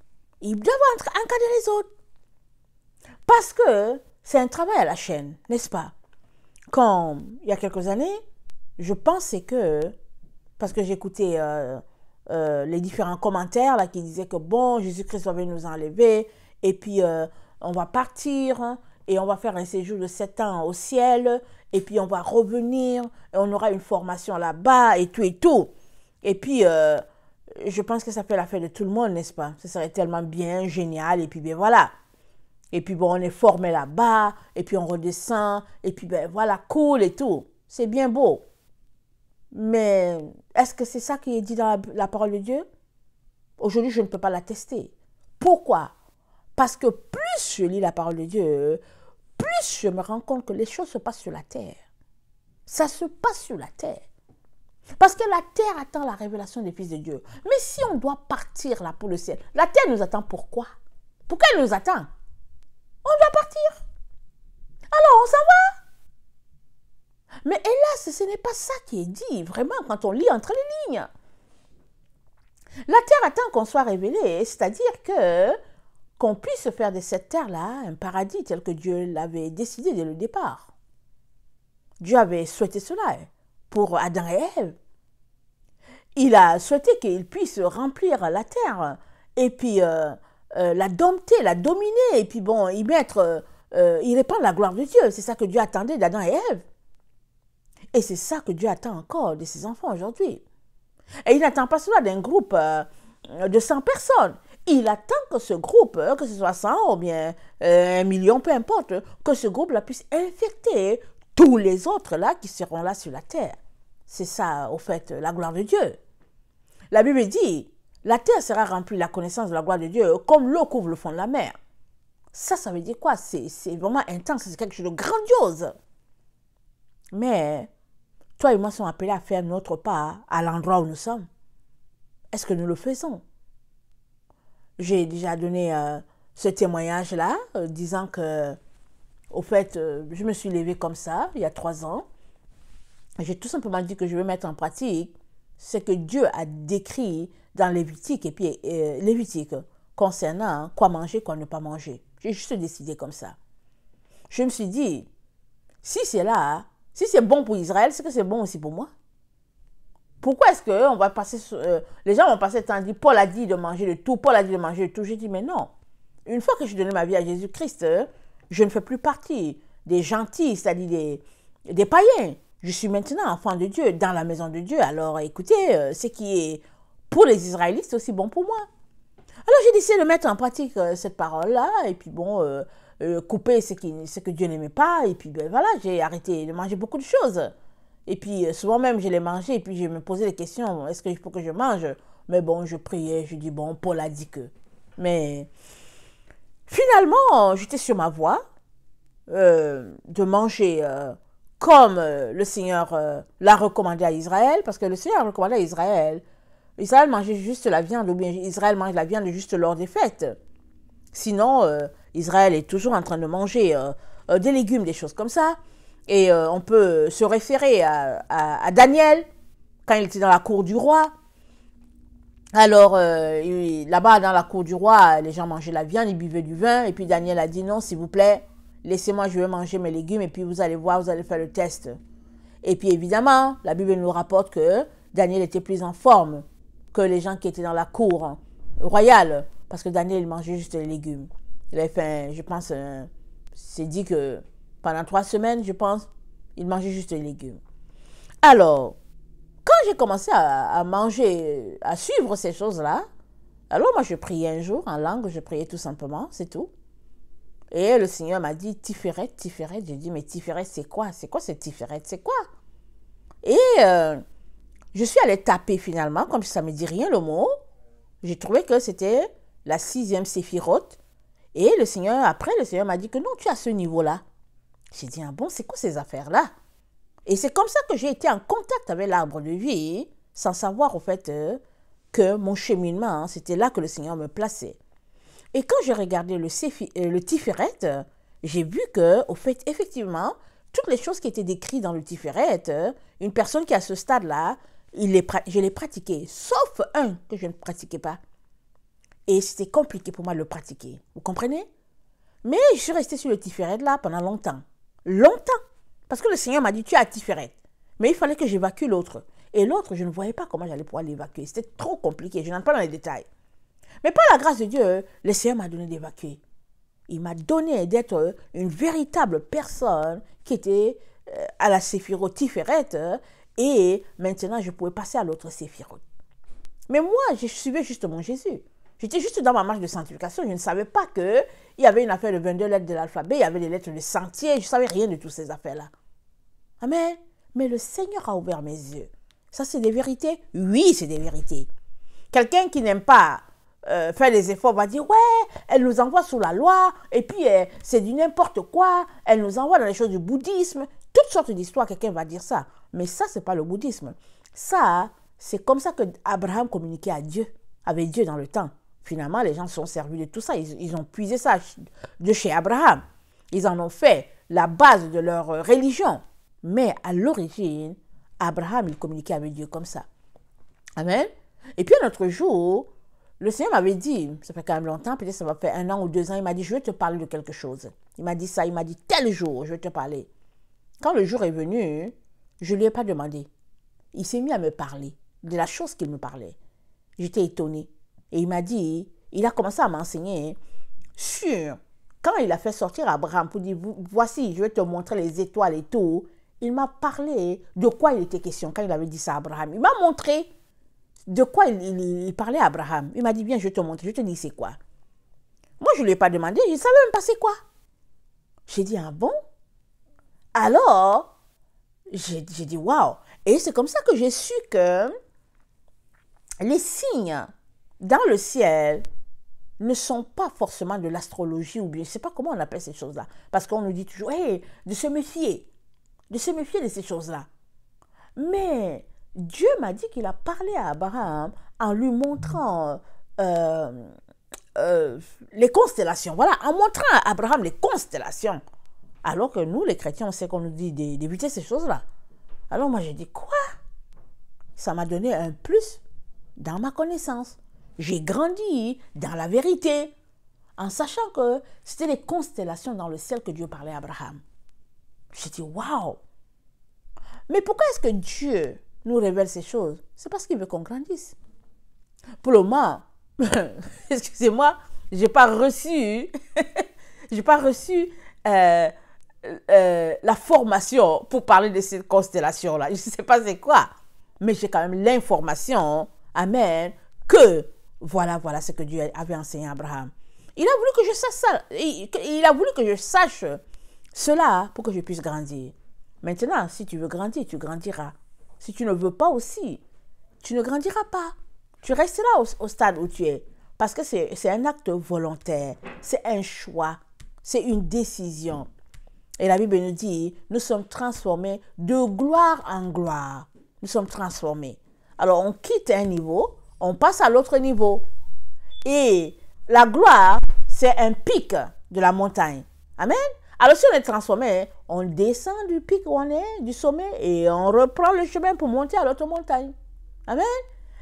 Ils doivent encadrer les autres. Parce que c'est un travail à la chaîne, n'est-ce pas? Quand, il y a quelques années, je pensais que, parce que j'écoutais les différents commentaires là, qui disaient que bon, Jésus-Christ va venir nous enlever, et puis on va partir, et on va faire un séjour de 7 ans au ciel, et puis on va revenir, et on aura une formation là-bas, et tout et tout. Et puis, je pense que ça fait l'affaire de tout le monde, n'est-ce pas? Ce serait tellement bien, génial, et puis bien voilà. Et puis bon, on est formé là-bas, et puis on redescend, et puis ben voilà, cool et tout. C'est bien beau. Mais est-ce que c'est ça qui est dit dans la parole de Dieu? Aujourd'hui, je ne peux pas l'attester. Pourquoi? Parce que plus je lis la parole de Dieu, plus je me rends compte que les choses se passent sur la terre. Ça se passe sur la terre. Parce que la terre attend la révélation des fils de Dieu. Mais si on doit partir là pour le ciel, la terre nous attend pourquoi? Pourquoi elle nous attend? On doit partir. Alors, on s'en va. Mais hélas, ce n'est pas ça qui est dit, vraiment, quand on lit entre les lignes. La terre attend qu'on soit révélé, c'est-à-dire qu'on puisse faire de cette terre-là un paradis tel que Dieu l'avait décidé dès le départ. Dieu avait souhaité cela pour Adam et Ève. Il a souhaité qu'ils puissent remplir la terre et puis la dompter, la dominer, et puis bon, y répandre la gloire de Dieu. C'est ça que Dieu attendait d'Adam et Ève. Et c'est ça que Dieu attend encore de ses enfants aujourd'hui. Et il n'attend pas cela d'un groupe de 100 personnes. Il attend que ce groupe, que ce soit 100 ou bien 1 million, peu importe, que ce groupe-là puisse infecter tous les autres là qui seront là sur la terre. C'est ça, au fait, la gloire de Dieu. La Bible dit, la terre sera remplie de la connaissance de la gloire de Dieu comme l'eau couvre le fond de la mer. Ça veut dire quoi? C'est vraiment intense, c'est quelque chose de grandiose. Mais toi et moi sommes appelés à faire notre part à l'endroit où nous sommes. Est-ce que nous le faisons? J'ai déjà donné ce témoignage-là, disant que, au fait, je me suis levée comme ça, il y a 3 ans. J'ai tout simplement dit que je vais mettre en pratique ce que Dieu a décrit dans Lévitique, et puis Lévitique, concernant quoi manger, quoi ne pas manger. J'ai juste décidé comme ça. Je me suis dit, si c'est là, si c'est bon pour Israël, c'est que c'est bon aussi pour moi. Pourquoi est-ce que on va passer les gens vont passer le temps à dire, Paul a dit de manger de tout, Paul a dit de manger de tout. J'ai dit, mais non. Une fois que j'ai donné ma vie à Jésus-Christ, je ne fais plus partie des gentils, c'est-à-dire des païens. Je suis maintenant enfant de Dieu, dans la maison de Dieu. Alors écoutez, ce qui est pour les Israélites, c'est aussi bon pour moi. Alors j'ai décidé de mettre en pratique cette parole-là, et puis bon, couper ce que Dieu n'aimait pas, et puis ben, voilà, j'ai arrêté de manger beaucoup de choses. Et puis souvent même, je les mangeais, et puis je me posais des questions, est-ce qu'il faut que je mange? Mais bon, je priais, je dis, bon, Paul a dit que. Mais finalement, j'étais sur ma voie de manger comme le Seigneur l'a recommandé à Israël, parce que le Seigneur a recommandé à Israël. Israël mangeait juste la viande, ou bien Israël mange la viande juste lors des fêtes. Sinon, Israël est toujours en train de manger des légumes, des choses comme ça. Et on peut se référer à Daniel, quand il était dans la cour du roi. Alors, là-bas, dans la cour du roi, les gens mangeaient la viande, ils buvaient du vin. Et puis Daniel a dit, non, s'il vous plaît, laissez-moi, je vais manger mes légumes. Et puis vous allez voir, vous allez faire le test. Et puis évidemment, la Bible nous rapporte que Daniel était plus en forme que les gens qui étaient dans la cour royale. Parce que Daniel, il mangeait juste les légumes. Il avait fait, je pense, c'est dit que pendant 3 semaines, je pense, il mangeait juste les légumes. Alors, quand j'ai commencé à manger, à suivre ces choses-là, alors moi, je priais un jour en langue, je priais tout simplement, c'est tout. Et le Seigneur m'a dit, Tiferet, Tiferet. J'ai dit, mais Tiferet, c'est quoi? C'est quoi cette Tiferet? C'est quoi? Et Je suis allée taper finalement, comme ça ne me dit rien le mot. J'ai trouvé que c'était la 6e séphirote. Et le Seigneur, après, le Seigneur m'a dit que non, tu es à ce niveau-là. J'ai dit, ah bon, c'est quoi ces affaires-là? Et c'est comme ça que j'ai été en contact avec l'arbre de vie, sans savoir au fait que mon cheminement, hein, c'était là que le Seigneur me plaçait. Et quand j'ai regardé le Tiferet, j'ai vu que, au fait, effectivement, toutes les choses qui étaient décrites dans le Tiferet, une personne qui est à ce stade-là, je l'ai pratiqué, sauf un que je ne pratiquais pas. Et c'était compliqué pour moi de le pratiquer. Vous comprenez? Mais je suis restée sur le Tiferet là pendant longtemps. Longtemps. Parce que le Seigneur m'a dit, tu es à Tiferet. Mais il fallait que j'évacue l'autre. Et l'autre, je ne voyais pas comment j'allais pouvoir l'évacuer. C'était trop compliqué. Je n'entre pas dans les détails. Mais par la grâce de Dieu, le Seigneur m'a donné d'évacuer. Il m'a donné d'être une véritable personne qui était à la séphirote Tiferet. Et maintenant, je pouvais passer à l'autre séphirote. Mais moi, je suivais justement Jésus. J'étais juste dans ma marche de sanctification. Je ne savais pas qu'il y avait une affaire de 22 lettres de l'alphabet. Il y avait des lettres de sentier. Je ne savais rien de toutes ces affaires-là. Amen. Mais le Seigneur a ouvert mes yeux. Ça, c'est des vérités? Oui, c'est des vérités. Quelqu'un qui n'aime pas faire des efforts va dire, ouais, elle nous envoie sous la loi. Et puis, c'est du n'importe quoi. Elle nous envoie dans les choses du bouddhisme. Toutes sortes d'histoires, quelqu'un va dire ça. Mais ça, ce n'est pas le bouddhisme. Ça, c'est comme ça que Abraham communiquait avec Dieu dans le temps. Finalement, les gens se sont servis de tout ça. Ils ont puisé ça de chez Abraham. Ils en ont fait la base de leur religion. Mais à l'origine, Abraham, il communiquait avec Dieu comme ça. Amen. Et puis un autre jour, le Seigneur m'avait dit, ça fait quand même longtemps, peut-être ça va faire 1 an ou 2 ans, il m'a dit, je vais te parler de quelque chose. Il m'a dit ça, il m'a dit, tel jour, je vais te parler. Quand le jour est venu, je ne lui ai pas demandé. Il s'est mis à me parler de la chose qu'il me parlait. J'étais étonnée. Et il m'a dit, il a commencé à m'enseigner sur, quand il a fait sortir Abraham pour dire, voici, je vais te montrer les étoiles et tout, il m'a parlé de quoi il était question quand il avait dit ça à Abraham. Il m'a montré de quoi il parlait à Abraham. Il m'a dit, bien, je vais te montrer, je te dis c'est quoi. Moi, je ne lui ai pas demandé, je ne savais même pas c'est quoi. J'ai dit, ah bon? Alors, j'ai dit, waouh. Et c'est comme ça que j'ai su que les signes dans le ciel ne sont pas forcément de l'astrologie ou bien, je ne sais pas comment on appelle ces choses-là. Parce qu'on nous dit toujours, hey, de se méfier de ces choses-là. Mais Dieu m'a dit qu'il a parlé à Abraham en lui montrant les constellations. Voilà, en montrant à Abraham les constellations. Alors que nous, les chrétiens, on sait qu'on nous dit d'éviter ces choses-là. Alors moi, j'ai dit, quoi? Ça m'a donné un plus dans ma connaissance. J'ai grandi dans la vérité, en sachant que c'était les constellations dans le ciel que Dieu parlait à Abraham. J'ai dit, waouh! Mais pourquoi est-ce que Dieu nous révèle ces choses? C'est parce qu'il veut qu'on grandisse. Pour le moment, excusez-moi, je n'ai pas reçu, la formation pour parler de ces constellations-là. Je ne sais pas c'est quoi, mais j'ai quand même l'information, amen, que voilà ce que Dieu avait enseigné à Abraham. Il a voulu que je sache ça. Il a voulu que je sache cela pour que je puisse grandir. Maintenant, si tu veux grandir, tu grandiras. Si tu ne veux pas aussi, tu ne grandiras pas. Tu resteras au stade où tu es. Parce que c'est un acte volontaire. C'est un choix. C'est une décision. Et la Bible nous dit, nous sommes transformés de gloire en gloire. Nous sommes transformés. Alors, on quitte un niveau, on passe à l'autre niveau. Et la gloire, c'est un pic de la montagne. Amen. Alors, si on est transformé, on descend du pic où on est, du sommet, et on reprend le chemin pour monter à l'autre montagne. Amen.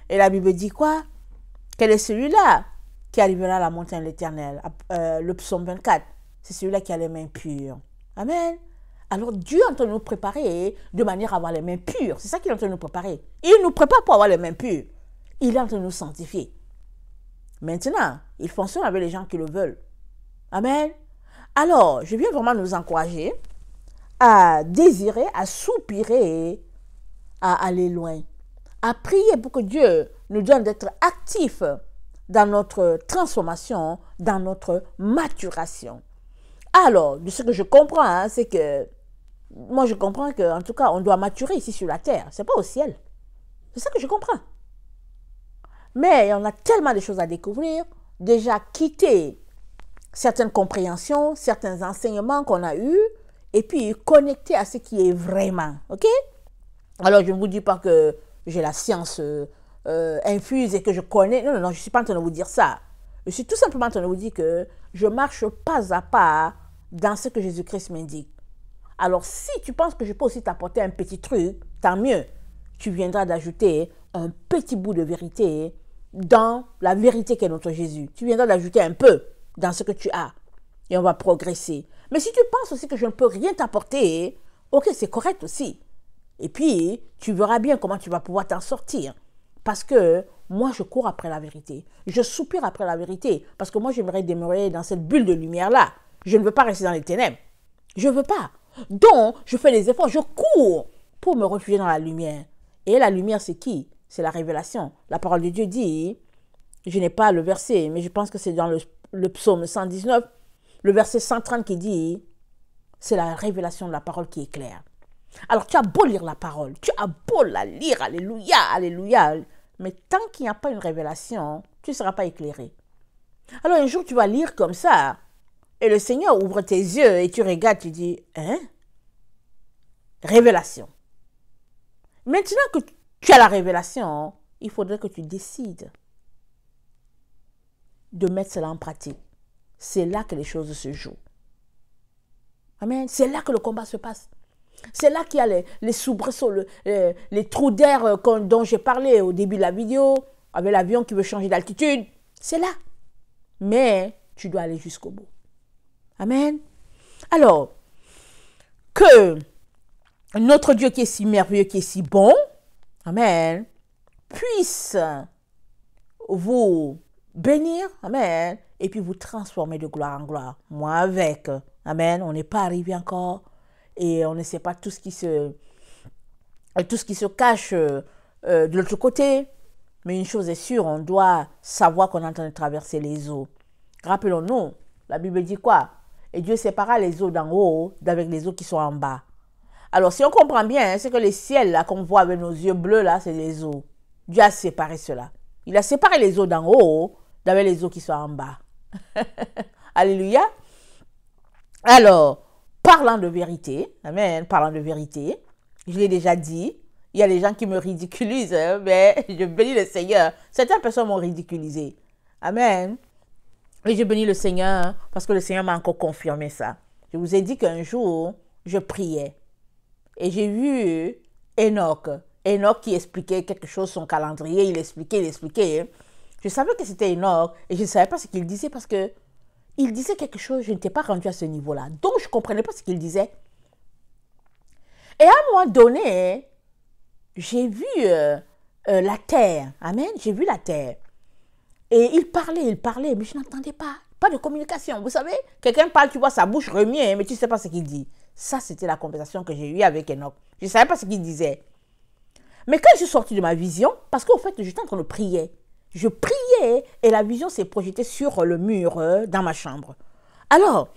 Et la Bible dit quoi? Quel est celui-là qui arrivera à la montagne de l'Éternel? Le psaume 24. C'est celui-là qui a les mains pures. Amen. Alors, Dieu est en train de nous préparer de manière à avoir les mains pures. C'est ça qu'il est en train de nous préparer. Il nous prépare pour avoir les mains pures. Il est en train de nous sanctifier. Maintenant, il fonctionne avec les gens qui le veulent. Amen. Alors, je viens vraiment nous encourager à désirer, à soupirer, à aller loin, à prier pour que Dieu nous donne d'être actifs dans notre transformation, dans notre maturation. Alors, de ce que je comprends, hein, c'est que, moi je comprends qu'en tout cas, on doit maturer ici sur la terre, c'est pas au ciel. C'est ça que je comprends. Mais on a tellement de choses à découvrir. Déjà, quitter certaines compréhensions, certains enseignements qu'on a eus, et puis connecter à ce qui est vraiment. OK? Alors, je ne vous dis pas que j'ai la science infuse et que je connais. Non, non, non, je ne suis pas en train de vous dire ça. Je suis tout simplement en train de vous dire que je marche pas à pas dans ce que Jésus-Christ m'indique. Alors, si tu penses que je peux aussi t'apporter un petit truc, tant mieux. Tu viendras d'ajouter un petit bout de vérité dans la vérité qu'est notre Jésus. Tu viendras d'ajouter un peu dans ce que tu as. Et on va progresser. Mais si tu penses aussi que je ne peux rien t'apporter, ok, c'est correct aussi. Et puis, tu verras bien comment tu vas pouvoir t'en sortir. Parce que moi, je cours après la vérité. Je soupire après la vérité. Parce que moi, j'aimerais demeurer dans cette bulle de lumière-là. Je ne veux pas rester dans les ténèbres. Je ne veux pas. Donc, je fais des efforts. Je cours pour me réfugier dans la lumière. Et la lumière, c'est qui? C'est la révélation. La parole de Dieu dit, je n'ai pas le verset, mais je pense que c'est dans le psaume 119, le verset 130 qui dit, c'est la révélation de la parole qui est claire. Alors, tu as beau lire la parole, tu as beau la lire, alléluia, alléluia, mais tant qu'il n'y a pas une révélation, tu ne seras pas éclairé. Alors, un jour, tu vas lire comme ça, et le Seigneur ouvre tes yeux, et tu regardes, tu dis, hein? Révélation. Maintenant que tu as la révélation, il faudrait que tu décides de mettre cela en pratique. C'est là que les choses se jouent. Amen. C'est là que le combat se passe. C'est là qu'il y a les soubresauts, les trous d'air dont j'ai parlé au début de la vidéo, avec l'avion qui veut changer d'altitude. C'est là. Mais tu dois aller jusqu'au bout. Amen. Alors, que notre Dieu qui est si merveilleux, qui est si bon, amen, puisse vous bénir, amen, et puis vous transformer de gloire en gloire. Moi avec, amen, on n'est pas arrivé encore et on ne sait pas tout ce qui se cache de l'autre côté, mais une chose est sûre, on doit savoir qu'on est en train de traverser les eaux. Rappelons-nous, la Bible dit quoi? Et Dieu sépara les eaux d'en haut d'avec les eaux qui sont en bas. Alors, si on comprend bien, c'est que les ciels là qu'on voit avec nos yeux bleus là, c'est les eaux. Dieu a séparé cela. Il a séparé les eaux d'en haut d'avec les eaux qui sont en bas. Alléluia. Alors, parlant de vérité, amen, parlant de vérité, je l'ai déjà dit, il y a des gens qui me ridiculisent, hein, mais je bénis le Seigneur. Certaines personnes m'ont ridiculisé. Amen. Et je bénis le Seigneur parce que le Seigneur m'a encore confirmé ça. Je vous ai dit qu'un jour, je priais. Et j'ai vu Enoch. Enoch qui expliquait quelque chose, son calendrier, il expliquait. Je savais que c'était Enoch et je ne savais pas ce qu'il disait parce que il disait quelque chose, je n'étais pas rendu à ce niveau-là. Donc, je ne comprenais pas ce qu'il disait. Et à un moment donné, j'ai vu la terre. Amen. J'ai vu la terre. Et il parlait, mais je n'entendais pas. Pas de communication. Vous savez, quelqu'un parle, tu vois sa bouche remue, mais tu ne sais pas ce qu'il dit. Ça, c'était la conversation que j'ai eue avec Enoch. Je ne savais pas ce qu'il disait. Mais quand je suis sortie de ma vision, parce qu'au fait, j'étais en train de prier. Je priais et la vision s'est projetée sur le mur dans ma chambre. Alors,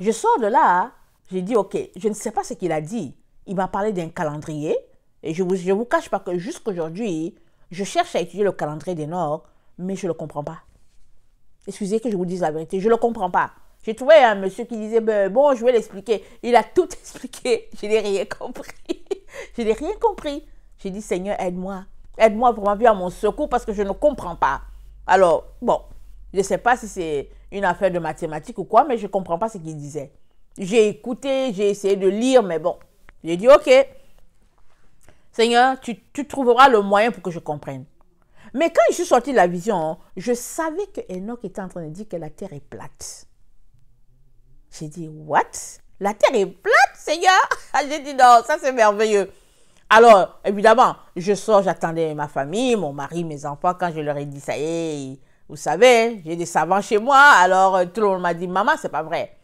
je sors de là, j'ai dit, ok, je ne sais pas ce qu'il a dit. Il m'a parlé d'un calendrier et je vous cache pas que jusqu'aujourd'hui, je cherche à étudier le calendrier d'Enoch, mais je ne le comprends pas. Excusez que je vous dise la vérité, je ne le comprends pas. J'ai trouvé un monsieur qui disait, bon, je vais l'expliquer. Il a tout expliqué. Je n'ai rien compris. Je n'ai rien compris. J'ai dit, Seigneur, aide-moi. Aide-moi vraiment bien à mon secours parce que je ne comprends pas. Alors, bon, je ne sais pas si c'est une affaire de mathématiques ou quoi, mais je ne comprends pas ce qu'il disait. J'ai écouté, j'ai essayé de lire, mais bon. J'ai dit, ok, Seigneur, tu trouveras le moyen pour que je comprenne. Mais quand je suis sortie de la vision, je savais que Enoch était en train de dire que la terre est plate. J'ai dit, what? La terre est plate, Seigneur? J'ai dit, non, ça c'est merveilleux. Alors, évidemment, je sors, j'attendais ma famille, mon mari, mes enfants. Quand je leur ai dit, ça y est, vous savez, j'ai des savants chez moi. Alors, tout le monde m'a dit, maman, c'est pas vrai.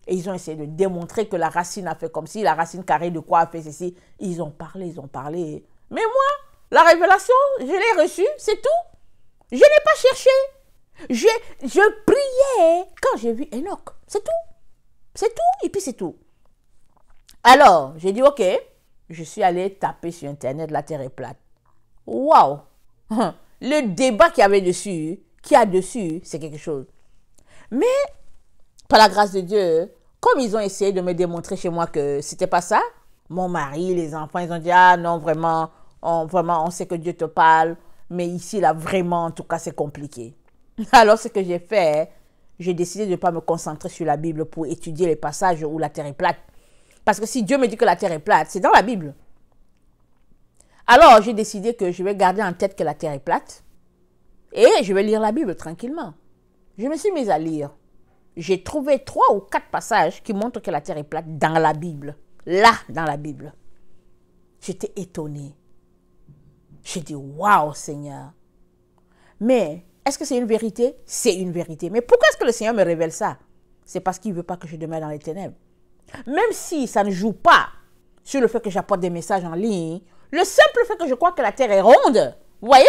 Et ils ont essayé de démontrer que la racine a fait comme si, la racine carrée de quoi a fait ceci. Ils ont parlé. Mais moi, la révélation, je l'ai reçue, c'est tout. Je n'ai pas cherché. Je priais quand j'ai vu Enoch. C'est tout. C'est tout, et puis c'est tout. Alors, j'ai dit, ok, je suis allée taper sur Internet, la terre est plate. Waouh! Le débat qu'il y avait dessus, c'est quelque chose. Mais, par la grâce de Dieu, comme ils ont essayé de me démontrer chez moi que c'était pas ça, mon mari, les enfants, ils ont dit, ah non, vraiment, on sait que Dieu te parle, mais ici, là, vraiment, en tout cas, c'est compliqué. Alors, ce que j'ai fait, j'ai décidé de ne pas me concentrer sur la Bible pour étudier les passages où la terre est plate. Parce que si Dieu me dit que la terre est plate, c'est dans la Bible. Alors, j'ai décidé que je vais garder en tête que la terre est plate et je vais lire la Bible tranquillement. Je me suis mise à lire. J'ai trouvé 3 ou 4 passages qui montrent que la terre est plate dans la Bible. Là, dans la Bible. J'étais étonnée. J'ai dit, waouh, Seigneur. Mais, est-ce que c'est une vérité? C'est une vérité. Mais pourquoi est-ce que le Seigneur me révèle ça? C'est parce qu'il ne veut pas que je demeure dans les ténèbres. Même si ça ne joue pas sur le fait que j'apporte des messages en ligne, le simple fait que je crois que la terre est ronde, vous voyez,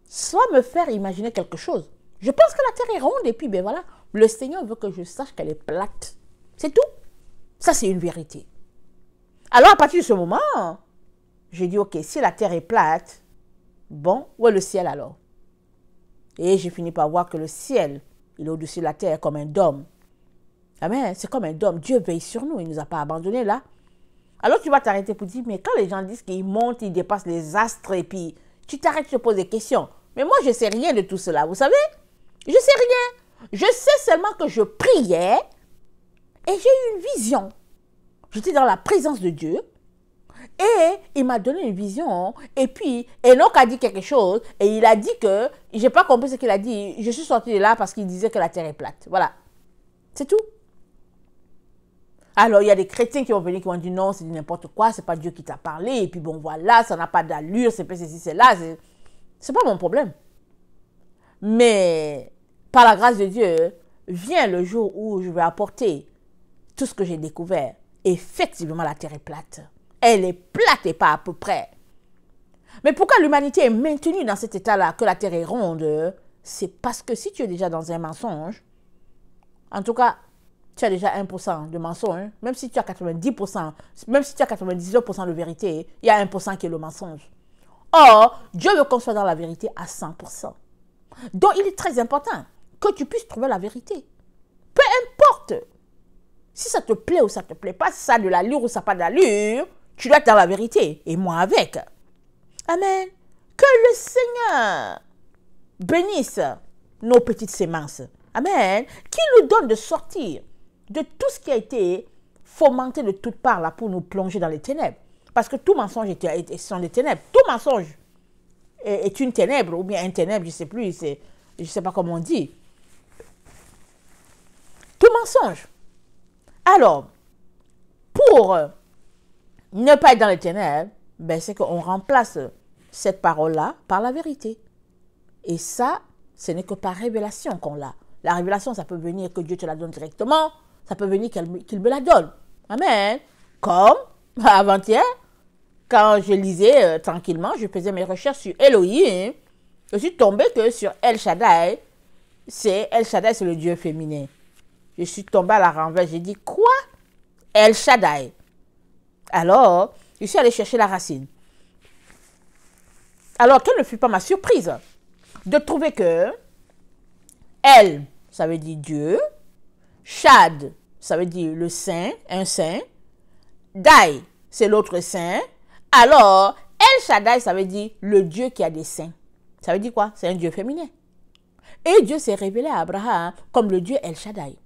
soit me faire imaginer quelque chose. Je pense que la terre est ronde et puis ben voilà, le Seigneur veut que je sache qu'elle est plate. C'est tout. Ça, c'est une vérité. Alors, à partir de ce moment, j'ai dit, ok, si la terre est plate, bon, où est le ciel alors? Et j'ai fini par voir que le ciel, il est au-dessus de la terre comme un dôme. Amen, c'est comme un dôme. Dieu veille sur nous, il ne nous a pas abandonnés là. Alors tu vas t'arrêter pour dire, mais quand les gens disent qu'ils montent, ils dépassent les astres et puis tu t'arrêtes, tu te poses des questions. Mais moi, je ne sais rien de tout cela, vous savez? Je ne sais rien. Je sais seulement que je priais et j'ai eu une vision. J'étais dans la présence de Dieu et il m'a donné une vision. Et puis, Enoch a dit quelque chose et il a dit que, je n'ai pas compris ce qu'il a dit, je suis sortie de là parce qu'il disait que la terre est plate. Voilà. C'est tout. Alors, il y a des chrétiens qui vont venir, qui vont dire non, c'est n'importe quoi, c'est pas Dieu qui t'a parlé, et puis bon, voilà, ça n'a pas d'allure, c'est pas ceci, c'est là, c'est pas mon problème. Mais, par la grâce de Dieu, vient le jour où je vais apporter tout ce que j'ai découvert. Effectivement, la terre est plate. Elle est plate et pas à peu près. Mais pourquoi l'humanité est maintenue dans cet état-là, que la terre est ronde? C'est parce que si tu es déjà dans un mensonge, en tout cas, tu as déjà 1% de mensonge, même si tu as 90%, même si tu as 99% de vérité, il y a 1% qui est le mensonge. Or, Dieu veut qu'on soit dans la vérité à 100%. Donc, il est très important que tu puisses trouver la vérité. Peu importe. Si ça te plaît ou ça ne te plaît pas, si ça a de l'allure ou ça n'a pas d'allure, tu dois être dans la vérité. Et moi avec. Amen. Que le Seigneur bénisse nos petites semences. Amen. Qu'il nous donne de sortir de tout ce qui a été fomenté de toutes parts là pour nous plonger dans les ténèbres. Parce que tout mensonge sont des ténèbres. Tout mensonge est une ténèbre ou bien un ténèbre, je ne sais plus, je ne sais pas comment on dit. Tout mensonge. Alors, pour ne pas être dans les ténèbres, ben c'est qu'on remplace cette parole-là par la vérité. Et ça, ce n'est que par révélation qu'on l'a. La révélation, ça peut venir que Dieu te la donne directement. Ça peut venir qu'il me la donne. Amen. Comme avant-hier, quand je lisais tranquillement, je faisais mes recherches sur Elohim. Je suis tombée que sur El Shaddai, c'est le Dieu féminin. Je suis tombée à la renverse. J'ai dit, quoi? El Shaddai. Alors, je suis allée chercher la racine. Alors, quelle ne fut pas ma surprise de trouver que El, ça veut dire Dieu. Shad, ça veut dire le saint, un saint. Dai, c'est l'autre saint. Alors, El Shaddai, ça veut dire le Dieu qui a des saints. Ça veut dire quoi? C'est un Dieu féminin. Et Dieu s'est révélé à Abraham comme le Dieu El Shaddai.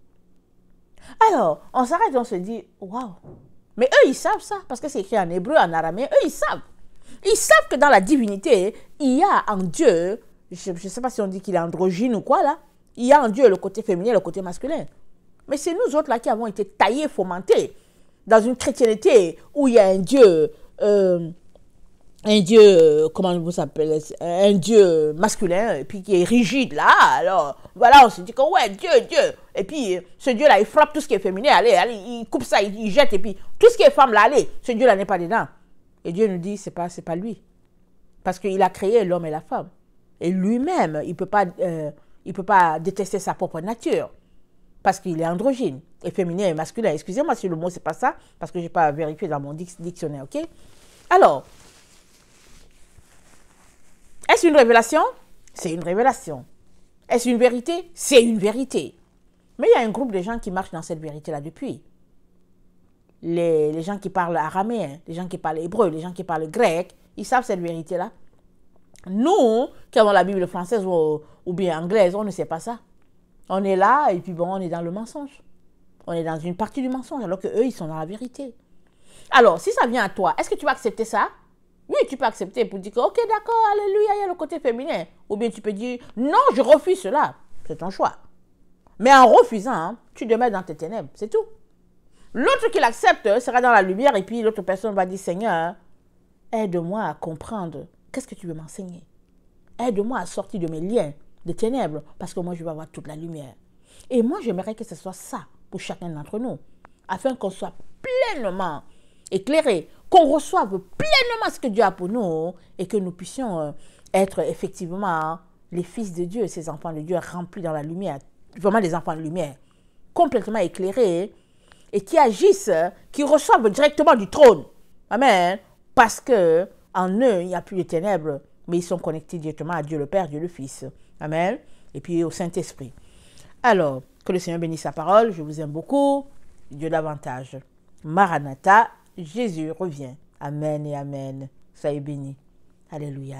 Alors, on s'arrête et on se dit, waouh. Mais eux, ils savent ça, parce que c'est écrit en hébreu, en araméen. Eux, ils savent. Ils savent que dans la divinité, il y a en Dieu, je ne sais pas si on dit qu'il est androgyne ou quoi là, il y a en Dieu le côté féminin et le côté masculin. Mais c'est nous autres là qui avons été taillés, fomentés dans une chrétienté où il y a un Dieu, comment vous s'appelle, un Dieu masculin, et puis qui est rigide là. Alors, voilà, on se dit que ouais, Dieu. Et puis, ce Dieu-là, il frappe tout ce qui est féminin, allez, il coupe ça, il jette, et puis tout ce qui est femme là, allez, ce Dieu-là n'est pas dedans. Et Dieu nous dit, c'est pas lui. Parce qu'il a créé l'homme et la femme. Et lui-même, il peut pas détester sa propre nature. Parce qu'il est androgyne, et féminin et masculin. Excusez-moi si le mot, c'est pas ça, parce que je n'ai pas vérifié dans mon dictionnaire, ok? Alors, Est-ce une révélation? C'est une révélation. Est-ce une vérité? C'est une vérité. Mais il y a un groupe de gens qui marchent dans cette vérité-là depuis. Les gens qui parlent araméen, les gens qui parlent hébreu, les gens qui parlent grec, ils savent cette vérité-là. Nous, qui avons la Bible française ou bien anglaise, on ne sait pas ça. On est là et puis bon, on est dans le mensonge. On est dans une partie du mensonge alors qu'eux, ils sont dans la vérité. Alors, si ça vient à toi, est-ce que tu vas accepter ça? Oui, tu peux accepter pour dire que, ok, d'accord, alléluia, il y a le côté féminin. Ou bien tu peux dire, non, je refuse cela. C'est ton choix. Mais en refusant, hein, tu demeures dans tes ténèbres, c'est tout. L'autre qui l'accepte sera dans la lumière et puis l'autre personne va dire, Seigneur, aide-moi à comprendre. Qu'est-ce que tu veux m'enseigner? Aide-moi à sortir de mes liens de ténèbres parce que moi, je veux avoir toute la lumière. Et moi, j'aimerais que ce soit ça pour chacun d'entre nous, afin qu'on soit pleinement éclairé, qu'on reçoive pleinement ce que Dieu a pour nous et que nous puissions être effectivement les fils de Dieu, ces enfants de Dieu remplis dans la lumière, vraiment des enfants de lumière, complètement éclairés et qui agissent, qui reçoivent directement du trône. Amen. Parce que en eux, il n'y a plus de ténèbres, mais ils sont connectés directement à Dieu le Père, Dieu le Fils. Amen. Et puis au Saint-Esprit. Alors, que le Seigneur bénisse sa parole. Je vous aime beaucoup. Dieu davantage. Maranatha, Jésus revient. Amen et amen. Soyez bénis. Alléluia.